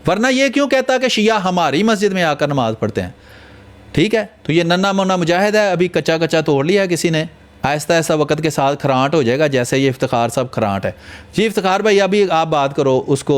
ورنہ یہ کیوں کہتا کہ شیعہ ہماری مسجد میں آ کر نماز پڑھتے ہیں؟ ٹھیک ہے, تو یہ ننا مونا مجاہد ہے, ابھی کچا کچا توڑ لیا ہے کسی نے, آہستہ آہستہ وقت کے ساتھ کھرانٹ ہو جائے گا, جیسے یہ افتخار صاحب کھرانٹ ہے. جی افتخار بھائی, ابھی آپ بات کرو, اس کو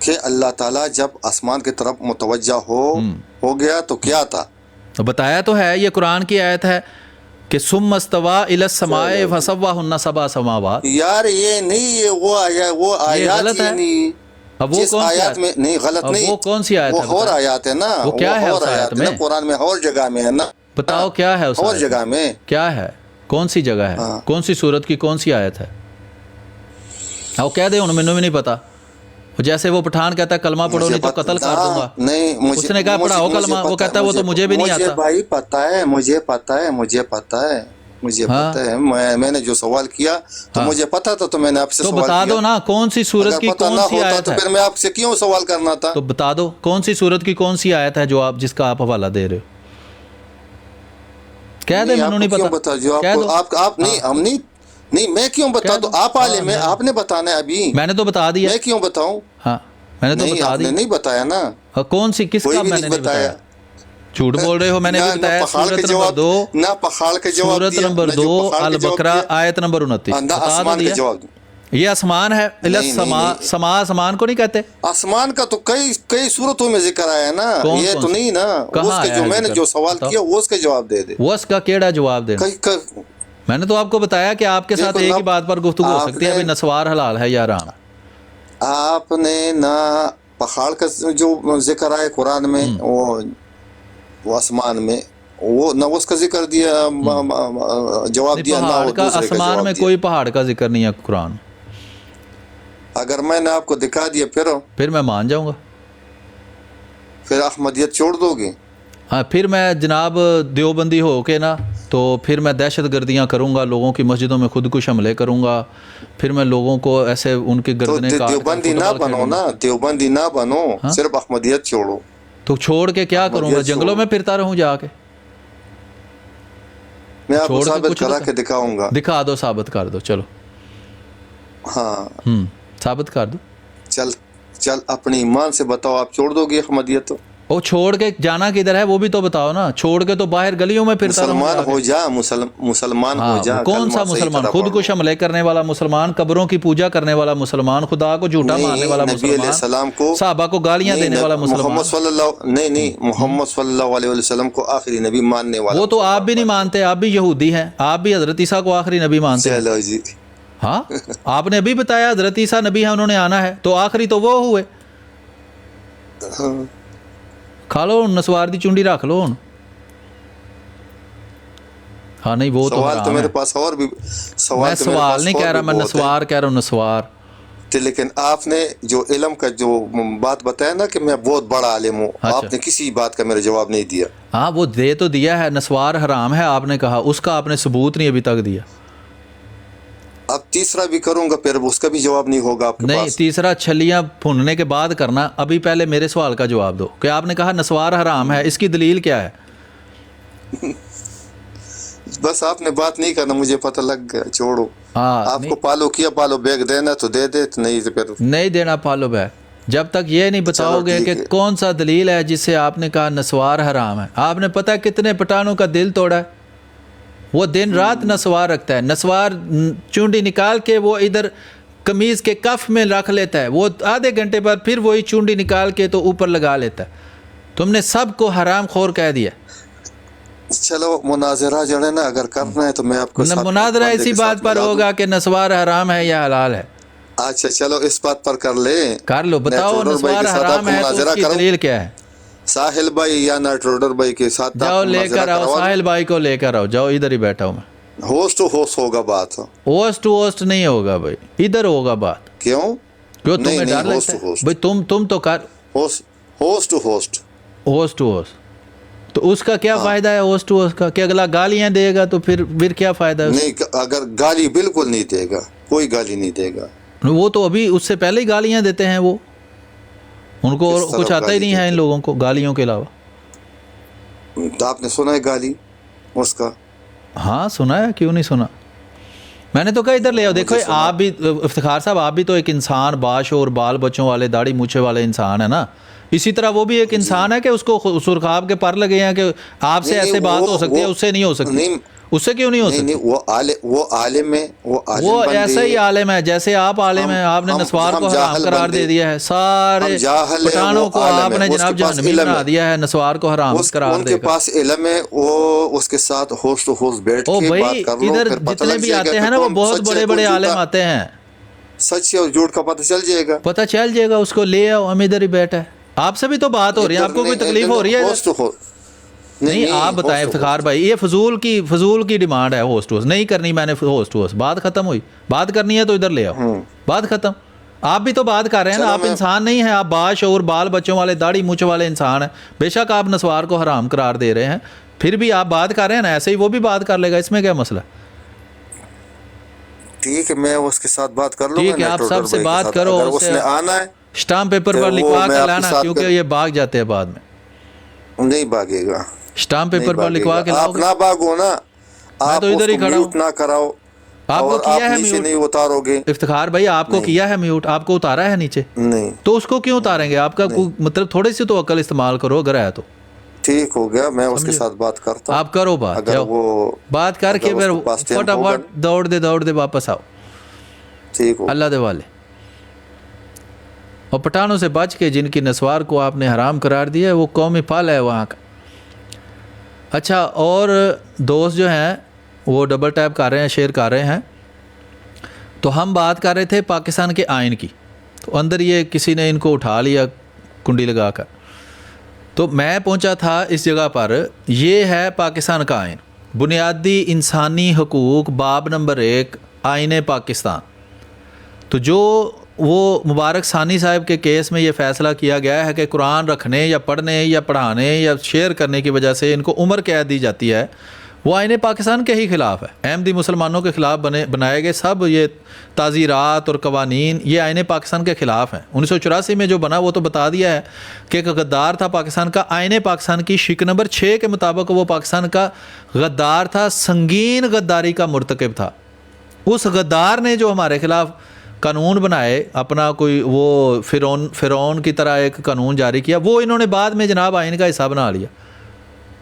کہ اللہ تعالیٰ جب آسمان کی طرف متوجہ ہو گیا تو کیا تھا؟ تو بتایا تو ہے، یہ قرآن کی آیت ہے کہ ثم استوى الى السماء فسواهن سبع سماوات. یار یہ نہیں، یہ وہ آیات غلط ہے. نہیں، اب وہ جس کون سی آیات میں نہیں غلط اب نہیں، وہ کون سی آیت وہ ہے؟ اور آیات ہے نا، وہ کیا ہے اور اس آیت آیات ہے نا، میں؟ قرآن میں اور جگہ میں ہے نا، بتاؤ کیا ہے اس اور آیت جگہ میں کیا ہے؟ کون سی جگہ ہے؟ کون سی سورت کی کون سی آیت ہے؟ وہ کہہ دے انہوں مینوں بھی نہیں پتا. جیسے وہ پٹھان کہتا ہے کلمہ پڑھو نہیں تو قتل کر دوں گا. نہیں، اس نے کہا پڑھاؤ کلمہ، وہ کہتا ہے وہ تو مجھے بھی نہیں آتا. مجھے بھائی پتا ہے، مجھے پتا ہے، میں نے جو سوال کیا تو مجھے پتا تھا، تو میں نے آپ سے تو سوال بتا کیا. دو نا کون سی سورت کی اگر پتہ کون نہ سی ہوتا آیت تو ہے؟ پھر میں آپ سے کیوں سوال کرنا تھا؟ تو بتا دو کون سی سورت کی کون سی آیت ہے جو آپ جس کا آپ حوالہ دے رہے ہو. کہہ دے مینوں نہیں پتا. کہہ دو. آپ نہیں میں کیوں بتا دوں؟ آپ عالم ہیں، آپ نے بتانا ہے. ابھی میں نے تو بتا دیا. میں کیوں بتاؤں؟ ہاں میں نے تو نہیں، بتا آپ نے دیا. نہیں بتایا نا. کون سی کس کوئی کا بھی میں نے نہیں نہیں بتایا. جھوٹ بول رہے ہو. میں نے بھی بتایا سورت نمبر 2 نہ پخاڑ کے جواب سورت دیا، نمبر نہ 2 جو پخاڑ کے جواب البقرہ دیا، آیت نمبر 29 نہ بتا آسمان دیا. کے جواب دیا. یہ آسمان ہے. سما آسمان کو نہیں کہتے. آسمان کا تو کئی صورتوں میں ذکر آیا ہے نا. یہ تو نہیں نا اس کے جو میں نے جو سوال کیا وہ اس کے جواب دے دے. وہ اس کا کیڑا جواب دے. میں نے تو آپ کو بتایا کہ آپ کے ساتھ ایک ہی بات پر گفتگو ہو سکتی ہے. ابھی نسوار حلال ہے یا حرام. آپ نے نہ پہاڑ کا جو ذکر آئے قرآن میں وہ آسمان میں وہ نہ اس کا ذکر دیا جواب دیا، نہ پہاڑ کا آسمان میں کوئی پہاڑ کا ذکر نہیں ہے قرآن. اگر میں نے آپ کو دکھا دیا پھر میں مان جاؤں گا. پھر احمدیت چھوڑ دو گے؟ ہاں پھر میں جناب دیوبندی ہو کے نا تو پھر میں دہشت گردیاں کروں گا، لوگوں کی مسجدوں میں خودکش حملے کروں گا، پھر میں لوگوں کو ایسے ان کی گردنیں کاٹ. دیوبندی نہ بنو نا، دیوبندی نہ بنو، صرف احمدیت چھوڑو. تو چھوڑ کے کیا کروں گا؟ جنگلوں میں پھرتا رہوں جا کے؟ میں آپ کو ثابت کرا کے دکھاؤں گا. دکھا دو، ثابت کر دو. چلو ہاں ثابت کر دو. چل اپنے ایمان سے بتاؤ، آپ چھوڑ دو گے احمدیت؟ وہ چھوڑ کے جانا کدھر ہے وہ بھی تو بتاؤ نا. چھوڑ کے تو باہر گلیوں میں پھرتا رہوں. مسلمان ہو جا، مسلمان ہو جا. کون سا مسلمان؟ خود کو حملے کرنے والا مسلمان، قبروں کی پوجا کرنے والا مسلمان، خدا کو جھوٹا ماننے والا مسلمان، صحابہ کو گالیاں دینے والا مسلمان. محمد صلی اللہ علیہ وسلم کو آخری نبی ماننے والا. وہ تو آپ بھی نہیں مانتے، آپ بھی یہودی ہیں، آپ بھی حضرت عیسیٰ کو آخری نبی مانتے ہیں. چلو جی، ہاں آپ نے ابھی بتایا حضرت عیسیٰ نبی ہیں، انہوں نے آنا ہے، تو آخری تو وہ ہوئے. کھا لو نسوار دی چونڈی رکھ لو. ہاں نہیں وہ سوال تو میرے پاس اور بھی میں سوال نہیں کہہ رہا، میں نسوار کہہ رہا ہوں. نسوار لیکن آپ نے جو علم کا جو بات بتایا نا کہ میں بہت بڑا عالم ہوں، آپ نے کسی بات کا میرا جواب نہیں دیا. ہاں وہ دے تو دیا ہے، نسوار حرام ہے آپ نے کہا، اس کا آپ نے ثبوت نہیں ابھی تک دیا. اب تیسرا بھی کروں گا، پھر اس کا بھی جواب نہیں ہوگا آپ کے نہیں. پاس. تیسرا چھلیاں بھوننے کے بعد کرنا. ابھی پہلے میرے سوال کا جواب دو کہ آپ نے کہا نسوار حرام ہے، اس کی دلیل کیا ہے؟ بس آپ نے بات نہیں کرنا، مجھے پتہ لگ گیا. چھوڑو، آپ نہیں. کو پالو کیا، پالو بیگ دینا تو دے دے، نہیں تو پھر نہیں دینا پالو بیگ. جب تک یہ نہیں بتاؤ گے کہ کون سا دلیل ہے جس سے آپ نے کہا نسوار حرام ہے. آپ نے پتہ کتنے پٹھانوں کا دل توڑا ہے. وہ دن رات نسوار رکھتا ہے. نسوار چونڈی نکال کے وہ ادھر قمیض کے کف میں رکھ لیتا ہے، وہ آدھے گھنٹے بعد پھر وہی چونڈی نکال کے تو اوپر لگا لیتا ہے. تم نے سب کو حرام خور کہہ دیا. چلو مناظرہ جو ہے نا اگر کرنا ہے تو میں آپ کو مناظرہ اسی بات پر ہوگا کہ نسوار حرام ہے یا حلال ہے. اچھا چلو اس بات پر کر لے، کر لو. بتاؤ نسوار حرام ہے تو اس کی دلیل کیا ہے؟ ساحل بھائی یا نائٹروڈر بھائی کے ساتھ جاؤ لے کر آؤ، ساحل بھائی کو لے کر آؤ. جاؤ ادھر ہی بیٹھا ہوں میں. ہوسٹ ٹو ہوسٹ ہوگا بات. ہوسٹ ٹو ہوسٹ نہیں ہوگا بھائی، ادھر ہوگا بات. کیوں تمہیں ڈر لگتا ہے بھائی؟ تم تو کر host to host. Host to host تو اس کا کیا فائدہ ہے ہوسٹ ٹو ہوسٹ کا؟ کہ اگلا گالیاں دے گا تو پھر کیا فائدہ ہے؟ نہیں، اگر گالی بالکل نہیں دے گا، کوئی گالی نہیں دے گا. وہ تو ابھی اس سے پہلے ہی گالیاں دیتے ہیں. وہ ان کو اور کچھ آتا ہی نہیں ہے ان لوگوں کو گالیوں کے علاوہ. تو آپ نے سنا ہے گالی اس کا؟ ہاں سنا ہے، کیوں نہیں سنا. میں نے تو کہا ادھر لے آؤ. دیکھو آپ بھی افتخار صاحب، آپ بھی تو ایک انسان باشعور بال بچوں والے داڑھی مونچھے والے انسان ہے نا. اسی طرح وہ بھی ایک انسان ہے کہ اس کو سرخاب کے پر لگے ہیں کہ آپ سے ایسے بات ہو سکتی ہے، اس سے نہیں ہو سکتی. اس سے کیوں نہیں ہو سکتی؟ وہ عالم ہے، وہ ایسا ہی عالم ہے جیسے آپ عالم ہیں. آپ نے نسوار کو حرام قرار دے دیا ہے، سارے پٹھانوں کو آپ نے جناب جہنمی بنا دیا ہے نسوار کو حرام قرار ان دے کے کر. پاس علم ہے، وہ اس کے ساتھ ہوش ٹو ہوش بیٹھ او کے بھائی بات کر لو، ادھر پھر پتہ جتنے لگ بھی جائے گا آتے کہ ہیں نا وہ کون بہت سچ ہے بڑے کون بڑے عالم جھوٹا، آتے ہیں. سچ اور جھوٹ کا پتہ چل جائے گا، پتہ چل جائے گا اس کو. لے آؤ، ہم ادھر ہی بیٹھے ہیں. آپ سے بھی تو بات ہو رہی ہے، آپ کو کوئی تکلیف ہو رہی ہے ہوش ٹو ہوش. نہیں آپ بتائیں افتخار بھائی، یہ فضول کی ڈیمانڈ ہے. ہوسٹ ہوس نہیں کرنی میں نے، ہوسٹ ہوس بات ختم ہوئی. بات کرنی ہے تو ادھر لے آؤ، بات ختم. آپ بھی تو بات کر رہے ہیں نا، آپ انسان نہیں ہیں، آپ باشعور بال بچوں والے داڑھی مونچھ والے انسان ہیں. بے شک آپ نسوار کو حرام قرار دے رہے ہیں، پھر بھی آپ بات کر رہے ہیں نا، ایسے ہی وہ بھی بات کر لے گا. اس میں کیا مسئلہ؟ ٹھیک ہے، میں اس کے ساتھ بات کر لوں گا. ٹھیک ہے، آپ سب سے بات کرو، اگر اس نے آنا ہے اسٹامپ پیپر پر لکھوا کر لانا، کیونکہ یہ بھاگ جاتے ہیں بعد میں. نہیں بھاگے گا، اسٹامپ پیپر پر لکھوا کے لاؤ آپ گے. نہ بھاگو نا، میں آپ تو اس ادھر ہی کو کھڑا میوٹ ہوں. نہ کراؤ آپ کو اور کیا آپ ہے نیچے میوٹ؟ نہیں اتارو گے. افتخار بھائی آپ کو کیا ہے میوٹ؟ آپ کو اتارا ہے نیچے؟ نہیں تو اس کو کیوں اتاریں گے؟ آپ کا مطلب تھوڑی سی تو عقل استعمال کرو اگر ہے تو. ٹھیک ہو گیا، میں اس کے ساتھ بات کرتا ہوں. آپ کرو بات، اگر جاؤ وہ بات کر کے پھر فٹافٹ دوڑ دے واپس آؤ. ٹھیک ہو اللہ دے والے. اور پٹھانوں سے بچ کے جن کی نسوار کو آپ نے حرام قرار دیا ہے، وہ قومی پھل ہے وہاں کا. اچھا، اور دوست جو ہیں وہ ڈبل ٹیپ کر رہے ہیں، شیئر کر رہے ہیں. تو ہم بات کر رہے تھے پاکستان کے آئین کی، تو اندر یہ کسی نے ان کو اٹھا لیا کنڈی لگا کر. تو میں پہنچا تھا اس جگہ پر. یہ ہے پاکستان کا آئین، بنیادی انسانی حقوق، باب نمبر 1، آئین پاکستان. تو جو وہ مبارک ثانی صاحب کے کیس میں یہ فیصلہ کیا گیا ہے کہ قرآن رکھنے یا پڑھنے یا پڑھانے یا شیئر کرنے کی وجہ سے ان کو عمر قید دی جاتی ہے، وہ آئین پاکستان کے ہی خلاف ہے. احمدی مسلمانوں کے خلاف بنائے گئے سب یہ تعزیرات اور قوانین یہ آئین پاکستان کے خلاف ہیں. 1984 میں جو بنا وہ تو بتا دیا ہے کہ ایک غدار تھا پاکستان کا. آئین پاکستان کی شق نمبر 6 کے مطابق وہ پاکستان کا غدار تھا، سنگین غداری کا مرتکب تھا. اس غدار نے جو ہمارے خلاف قانون بنائے، اپنا کوئی وہ فرعون کی طرح ایک قانون جاری کیا، وہ انہوں نے بعد میں جناب آئین کا حصہ بنا لیا،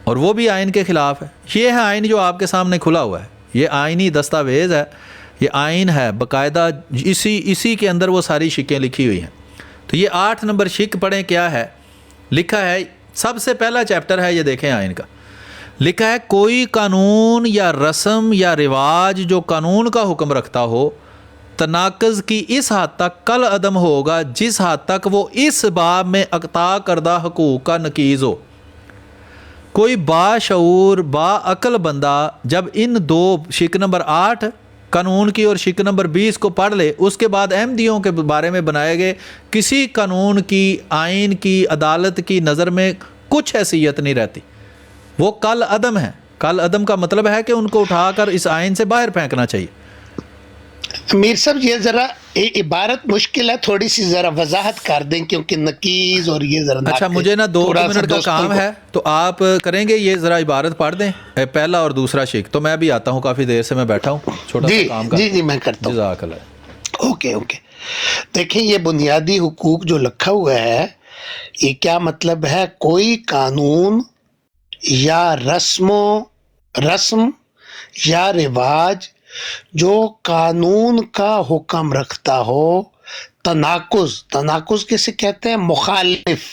اور وہ بھی آئین کے خلاف ہے. یہ ہے آئین جو آپ کے سامنے کھلا ہوا ہے، یہ آئینی دستاویز ہے، یہ آئین ہے باقاعدہ. اسی کے اندر وہ ساری شقیں لکھی ہوئی ہیں. تو یہ 8 نمبر شق پڑھیں کیا ہے لکھا ہے. سب سے پہلا چیپٹر ہے، یہ دیکھیں آئین کا. لکھا ہے کوئی قانون یا رسم یا رواج جو قانون کا حکم رکھتا ہو، تناقض کی اس حد تک کل عدم ہوگا جس حد تک وہ اس باب میں عطا کردہ حقوق کا نقیض ہو. کوئی باشعور باعقل بندہ جب ان 2 شق نمبر 8 قانون کی اور شق نمبر 20 کو پڑھ لے، اس کے بعد احمدیوں کے بارے میں بنائے گئے کسی قانون کی، آئین کی، عدالت کی نظر میں کچھ حیثیت نہیں رہتی، وہ کل عدم ہے. کل عدم کا مطلب ہے کہ ان کو اٹھا کر اس آئین سے باہر پھینکنا چاہیے. امیر صاحب یہ ذرا عبارت مشکل ہے، تھوڑی سی ذرا وضاحت کر دیں کیونکہ نقیض اور یہ ذرا. اچھا مجھے نا 2 منٹ کا کام ہے، تو آپ کریں گے یہ ذرا عبارت پڑھ دیں پہلا اور دوسرا شق. تو میں بھی آتا ہوں، کافی دیر سے میں بیٹھا ہوں، چھوٹا سا کام جی جی میں کرتا ہوں. جزاک اللہ. اوکے دیکھیں یہ بنیادی حقوق جو لکھا ہوا ہے، یہ کیا مطلب ہے؟ کوئی قانون یا رسم یا رواج جو قانون کا حکم رکھتا ہو، تناقض کسے کہتے ہیں؟ مخالف.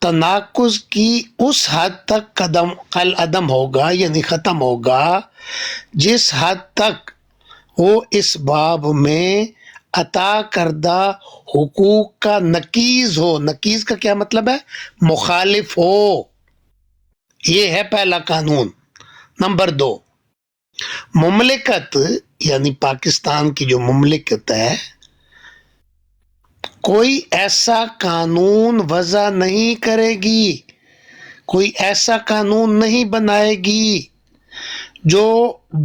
تناقض کی اس حد تک قل عدم ہوگا، یعنی ختم ہوگا جس حد تک وہ اس باب میں عطا کردہ حقوق کا نقیض ہو. نقیض کا کیا مطلب ہے؟ مخالف ہو. یہ ہے پہلا قانون. نمبر 2، مملکت یعنی پاکستان کی جو مملکت ہے، کوئی ایسا قانون وضع نہیں کرے گی، کوئی ایسا قانون نہیں بنائے گی جو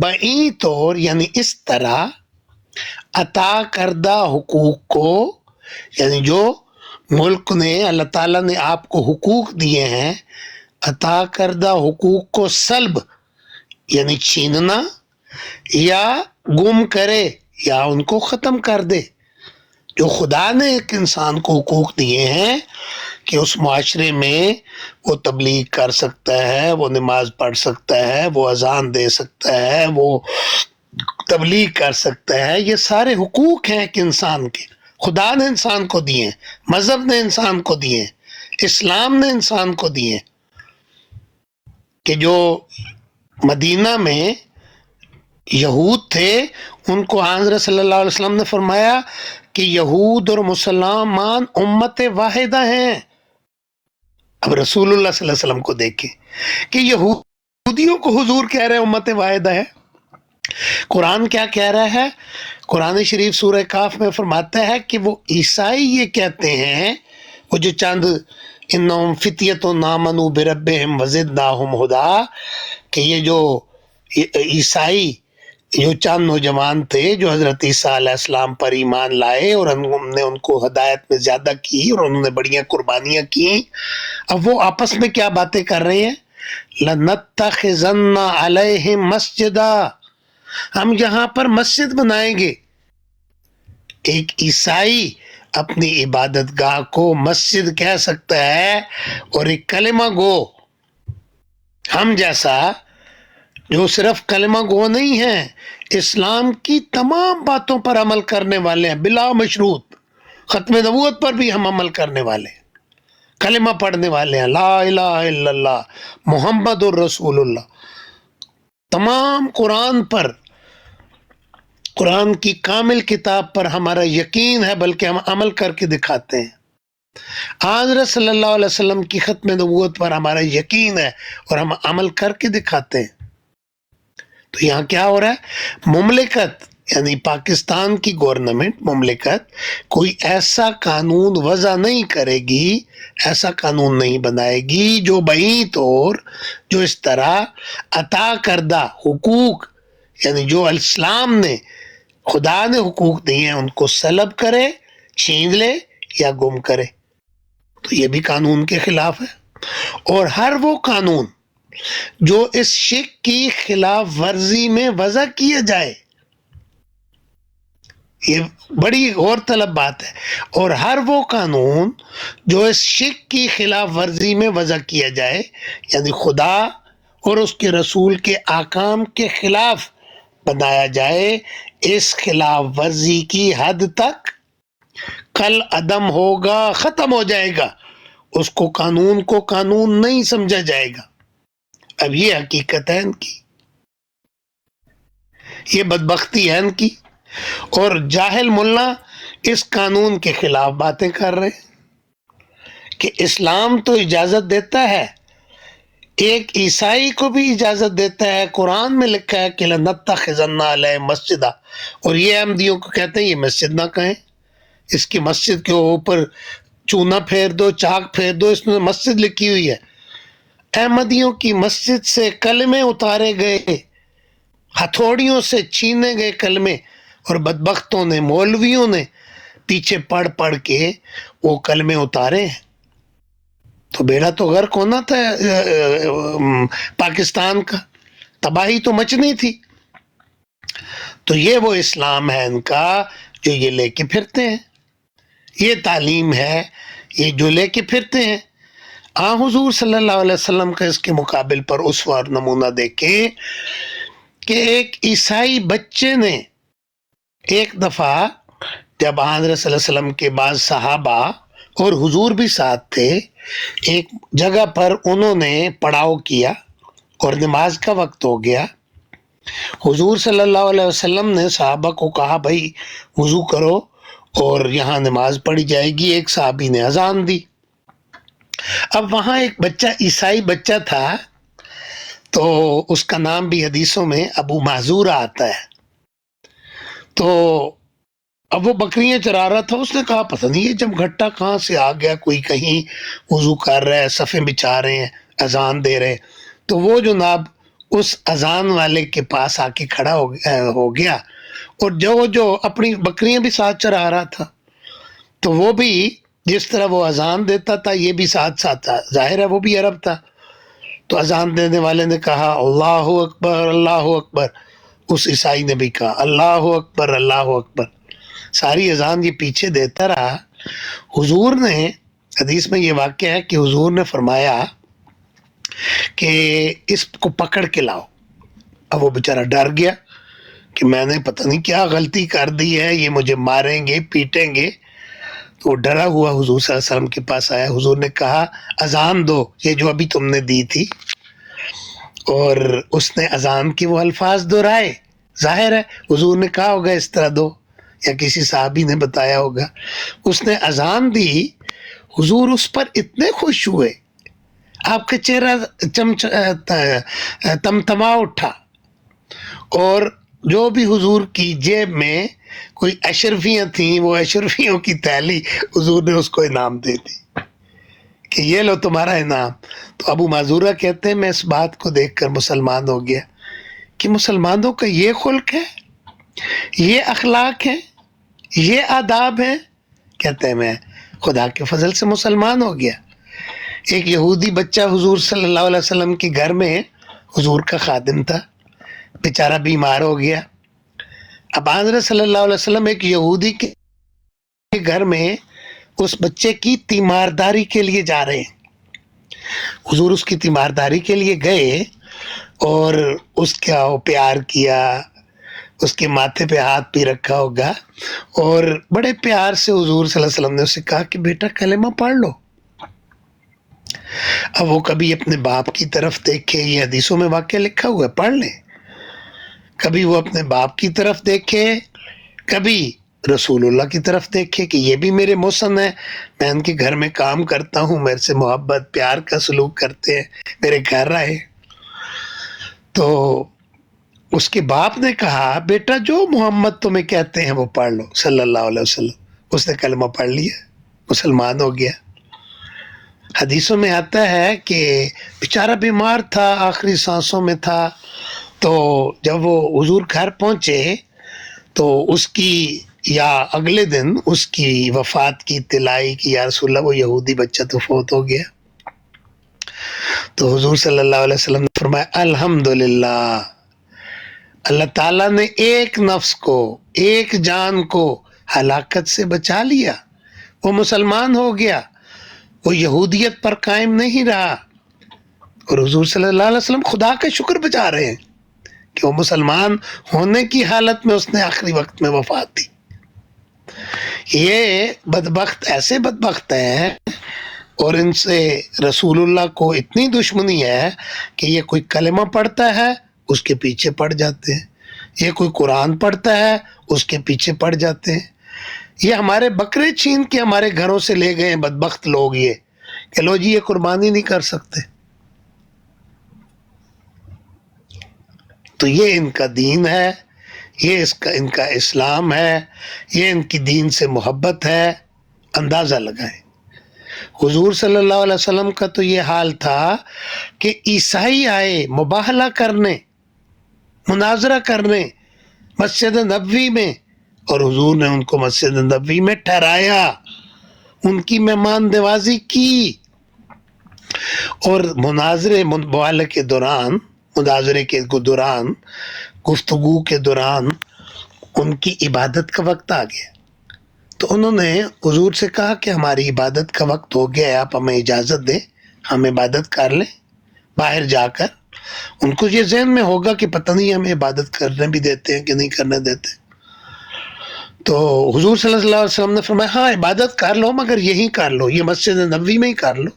بئی طور یعنی اس طرح عطا کردہ حقوق کو، یعنی جو ملک نے، اللہ تعالیٰ نے آپ کو حقوق دیے ہیں، عطا کردہ حقوق کو سلب یعنی چھیننا یا گم کرے یا ان کو ختم کر دے. جو خدا نے ایک انسان کو حقوق دیے ہیں کہ اس معاشرے میں وہ تبلیغ کر سکتا ہے، وہ نماز پڑھ سکتا ہے، وہ اذان دے سکتا ہے، وہ تبلیغ کر سکتا ہے. یہ سارے حقوق ہیں ایک انسان کے، خدا نے انسان کو دیے ہیں، مذہب نے انسان کو دیے ہیں، اسلام نے انسان کو دیے ہیں. کہ جو مدینہ میں یہود تھے ان کو حضرت صلی اللہ علیہ وسلم نے فرمایا کہ یہود اور مسلمان امت واحدہ ہیں. اب رسول اللہ صلی اللہ علیہ وسلم کو دیکھیں کہ یہودیوں کو حضور کہہ رہے ہیں امت واحدہ ہے. قرآن کیا کہہ رہا ہے؟ قرآن شریف سورہ کاف میں فرماتا ہے کہ وہ عیسائی یہ کہتے ہیں، وہ جو چند انہم فتیۃ آمنوا بربہم وزدناہم ہدی، کہ یہ جو عیسائی جو چند نوجوان تھے جو حضرت عیسیٰ علیہ السلام پر ایمان لائے اور ہم نے ان کو ہدایت میں زیادہ کی اور انہوں نے بڑیاں قربانیاں کی، اب وہ آپس میں کیا باتیں کر رہے ہیں؟ لَنَتَّخِذَنَّ عَلَيْهِمْ مَسْجِدًا، ہم یہاں پر مسجد بنائیں گے. ایک عیسائی اپنی عبادت گاہ کو مسجد کہہ سکتا ہے، اور ایک کلمہ گو ہم جیسا جو صرف کلمہ گو نہیں ہے، اسلام کی تمام باتوں پر عمل کرنے والے ہیں بلا مشروط. ختم نبوت پر بھی ہم عمل کرنے والے ہیں، کلمہ پڑھنے والے ہیں، لا الہ الا اللہ محمد الرسول اللہ. تمام قرآن پر، قرآن کی کامل کتاب پر ہمارا یقین ہے، بلکہ ہم عمل کر کے دکھاتے ہیں. حضرت صلی اللہ علیہ وسلم کی ختم نبوت پر ہمارا یقین ہے اور ہم عمل کر کے دکھاتے ہیں. تو یہاں کیا ہو رہا ہے؟ مملکت یعنی پاکستان کی گورنمنٹ، مملکت کوئی ایسا قانون وضع نہیں کرے گی، ایسا قانون نہیں بنائے گی جو بعید اور جو اس طرح عطا کردہ حقوق، یعنی جو اسلام نے، خدا نے حقوق دیے ہیں، ان کو سلب کرے، چھین لے یا گم کرے. تو یہ بھی قانون کے خلاف ہے. اور ہر وہ قانون جو اس شک کی خلاف ورزی میں وضع کیا جائے، یہ بڑی غور طلب بات ہے، اور ہر وہ قانون جو اس شک کی خلاف ورزی میں وضع کیا جائے، یعنی خدا اور اس کے رسول کے احکام کے خلاف بنایا جائے، اس خلاف ورزی کی حد تک کل عدم ہوگا، ختم ہو جائے گا. اس کو قانون نہیں سمجھا جائے گا. اب یہ حقیقت ہے ان کی، یہ بدبختی ہے ان کی. اور جاہل ملا اس قانون کے خلاف باتیں کر رہے ہیں کہ اسلام تو اجازت دیتا ہے، ایک عیسائی کو بھی اجازت دیتا ہے. قرآن میں لکھا ہے کہ لَنَتَّخِذَنَّ عَلَيْهِمْ مَسْجِدًا، اور یہ احمدیوں کو کہتے ہیں یہ مسجد نہ کہیں، اس کی مسجد کے اوپر چونا پھیر دو، چاک پھیر دو، اس میں مسجد لکھی ہوئی ہے. احمدیوں کی مسجد سے کلمے اتارے گئے، ہتھوڑیوں سے چھینے گئے کلمے، اور بدبختوں نے، مولویوں نے پیچھے پڑھ پڑھ کے وہ کلمے اتارے ہیں. تو بیڑا تو غرق ہونا تھا پاکستان کا، تباہی تو مچنی تھی. تو یہ وہ اسلام ہے ان کا جو یہ لے کے پھرتے ہیں، یہ تعلیم ہے یہ جو لے کے پھرتے ہیں. حضور صلی اللہ علیہ وسلم کا اس کے مقابل پر اسوہ اور نمونہ دیکھیں کہ ایک عیسائی بچے نے ایک دفعہ جب حضرت صلی اللہ علیہ وسلم کے بعض صحابہ اور حضور بھی ساتھ تھے، ایک جگہ پر انہوں نے پڑاؤ کیا اور نماز کا وقت ہو گیا. حضور صلی اللہ علیہ وسلم نے صحابہ کو کہا بھائی وضو کرو اور یہاں نماز پڑھی جائے گی. ایک صحابی نے اذان دی. اب وہاں ایک بچہ، عیسائی بچہ تھا، تو اس کا نام بھی حدیثوں میں ابو معذورہ آتا ہے. تو اب وہ بکریاں چرا رہا تھا، اس نے کہا پتہ نہیں یہ جب گھٹا کہاں سے آ گیا، کوئی کہیں وضو کر رہا ہے، صفیں بچھا رہے ہیں، اذان دے رہے ہیں. تو وہ جناب اس اذان والے کے پاس آ کے کھڑا ہو گیا، اور جو اپنی بکریاں بھی ساتھ چرا رہا تھا. تو وہ بھی جس طرح وہ اذان دیتا تھا یہ بھی ساتھ ساتھ تھا، ظاہر ہے وہ بھی عرب تھا. تو اذان دینے والے نے کہا اللہ اکبر اللہ اکبر، اس عیسائی نے بھی کہا اللہ اکبر اللہ اکبر. ساری اذان یہ پیچھے دیتا رہا. حضور نے حدیث میں یہ واقعہ ہے کہ حضور نے فرمایا کہ اس کو پکڑ کے لاؤ. اب وہ بیچارہ ڈر گیا کہ میں نے پتہ نہیں کیا غلطی کر دی ہے، یہ مجھے ماریں گے پیٹیں گے. تو وہ ڈرا ہوا حضور صلی اللہ علیہ وسلم کے پاس آیا. حضور نے کہا اذان دو، یہ جو ابھی تم نے دی تھی. اور اس نے اذان کے وہ الفاظ دہرائے. ظاہر ہے حضور نے کہا ہوگا اس طرح دو، یا کسی صحابی نے بتایا ہوگا. اس نے اذان دی. حضور اس پر اتنے خوش ہوئے، آپ کا چہرہ تمتما اٹھا. اور جو بھی حضور کی جیب میں کوئی اشرفیاں تھیں، وہ اشرفیوں کی تھیلی حضور نے اس کو انعام دے دی کہ یہ لو تمہارا انعام. تو ابو معذورہ کہتے ہیں میں اس بات کو دیکھ کر مسلمان ہو گیا کہ مسلمانوں کا یہ خلق ہے، یہ اخلاق ہے، یہ آداب ہیں. کہتے ہیں میں خدا کے فضل سے مسلمان ہو گیا. ایک یہودی بچہ حضور صلی اللہ علیہ وسلم کے گھر میں حضور کا خادم تھا، بیچارہ بیمار ہو گیا. اب حضرت صلی اللہ علیہ وسلم ایک یہودی کے گھر میں اس بچے کی تیمارداری کے لیے جا رہے ہیں. حضور اس کی تیمارداری کے لیے گئے اور اس کا پیار کیا، اس کے ماتھے پہ ہاتھ بھی رکھا ہوگا، اور بڑے پیار سے حضور صلی اللہ علیہ وسلم نے اسے کہا کہ بیٹا کلمہ پڑھ لو. اب وہ کبھی اپنے باپ کی طرف دیکھے، یہ حدیثوں میں واقعہ لکھا ہوا ہے، پڑھ لیں. کبھی وہ اپنے باپ کی طرف دیکھے، کبھی رسول اللہ کی طرف دیکھے کہ یہ بھی میرے محسن ہیں، میں ان کے گھر میں کام کرتا ہوں، میرے سے محبت پیار کا سلوک کرتے ہیں، میرے گھر آئے. تو اس کے باپ نے کہا بیٹا جو محمد تمہیں کہتے ہیں وہ پڑھ لو صلی اللہ علیہ وسلم. اس نے کلمہ پڑھ لیا، مسلمان ہو گیا. حدیثوں میں آتا ہے کہ بیچارہ بیمار تھا، آخری سانسوں میں تھا. تو جب وہ حضور گھر پہنچے تو اس کی یا اگلے دن اس کی وفات کی اطلاع آئی کہ یا رسول اللہ وہ یہودی بچہ تو فوت ہو گیا. تو حضور صلی اللہ علیہ وسلم نے فرمایا الحمدللہ، اللہ تعالیٰ نے ایک نفس کو، ایک جان کو ہلاکت سے بچا لیا. وہ مسلمان ہو گیا، وہ یہودیت پر قائم نہیں رہا. اور حضور صلی اللہ علیہ وسلم خدا کا شکر بجا رہے ہیں کہ وہ مسلمان ہونے کی حالت میں اس نے آخری وقت میں وفات دی. یہ بدبخت ایسے بدبخت ہیں اور ان سے رسول اللہ کو اتنی دشمنی ہے کہ یہ کوئی کلمہ پڑھتا ہے اس کے پیچھے پڑ جاتے ہیں، یہ کوئی قرآن پڑھتا ہے اس کے پیچھے پڑ جاتے ہیں. یہ ہمارے بکرے چھین کے ہمارے گھروں سے لے گئے ہیں بدبخت لوگ، یہ کہ لو جی یہ قربانی نہیں کر سکتے. تو یہ ان کا دین ہے، یہ ان کا اسلام ہے، یہ ان کی دین سے محبت ہے. اندازہ لگائیں حضور صلی اللہ علیہ وسلم کا تو یہ حال تھا کہ عیسائی آئے مباہلہ کرنے، مناظرہ کرنے مسجد نبوی میں، اور حضور نے ان کو مسجد نبوی میں ٹھہرایا، ان کی مہمان نوازی کی. اور مناظرے کے دوران گفتگو کے دوران ان کی عبادت کا وقت آ گیا. تو انہوں نے حضور سے کہا کہ ہماری عبادت کا وقت ہو گیا ہے، آپ ہمیں اجازت دیں، ہم عبادت کر لیں باہر جا کر. ان کو یہ ذہن میں ہوگا کہ پتہ نہیں ہمیں عبادت کرنے بھی دیتے ہیں کہ نہیں کرنے دیتے. تو حضور صلی اللہ علیہ وسلم نے فرمایا ہاں عبادت کر لو، مگر یہی کر لو، یہ مسجد نبوی میں ہی کر لو.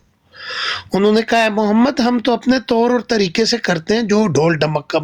انہوں نے کہا محمد ہم تو اپنے طور اور طریقے سے کرتے ہیں، جو ڈھول ڈمک کا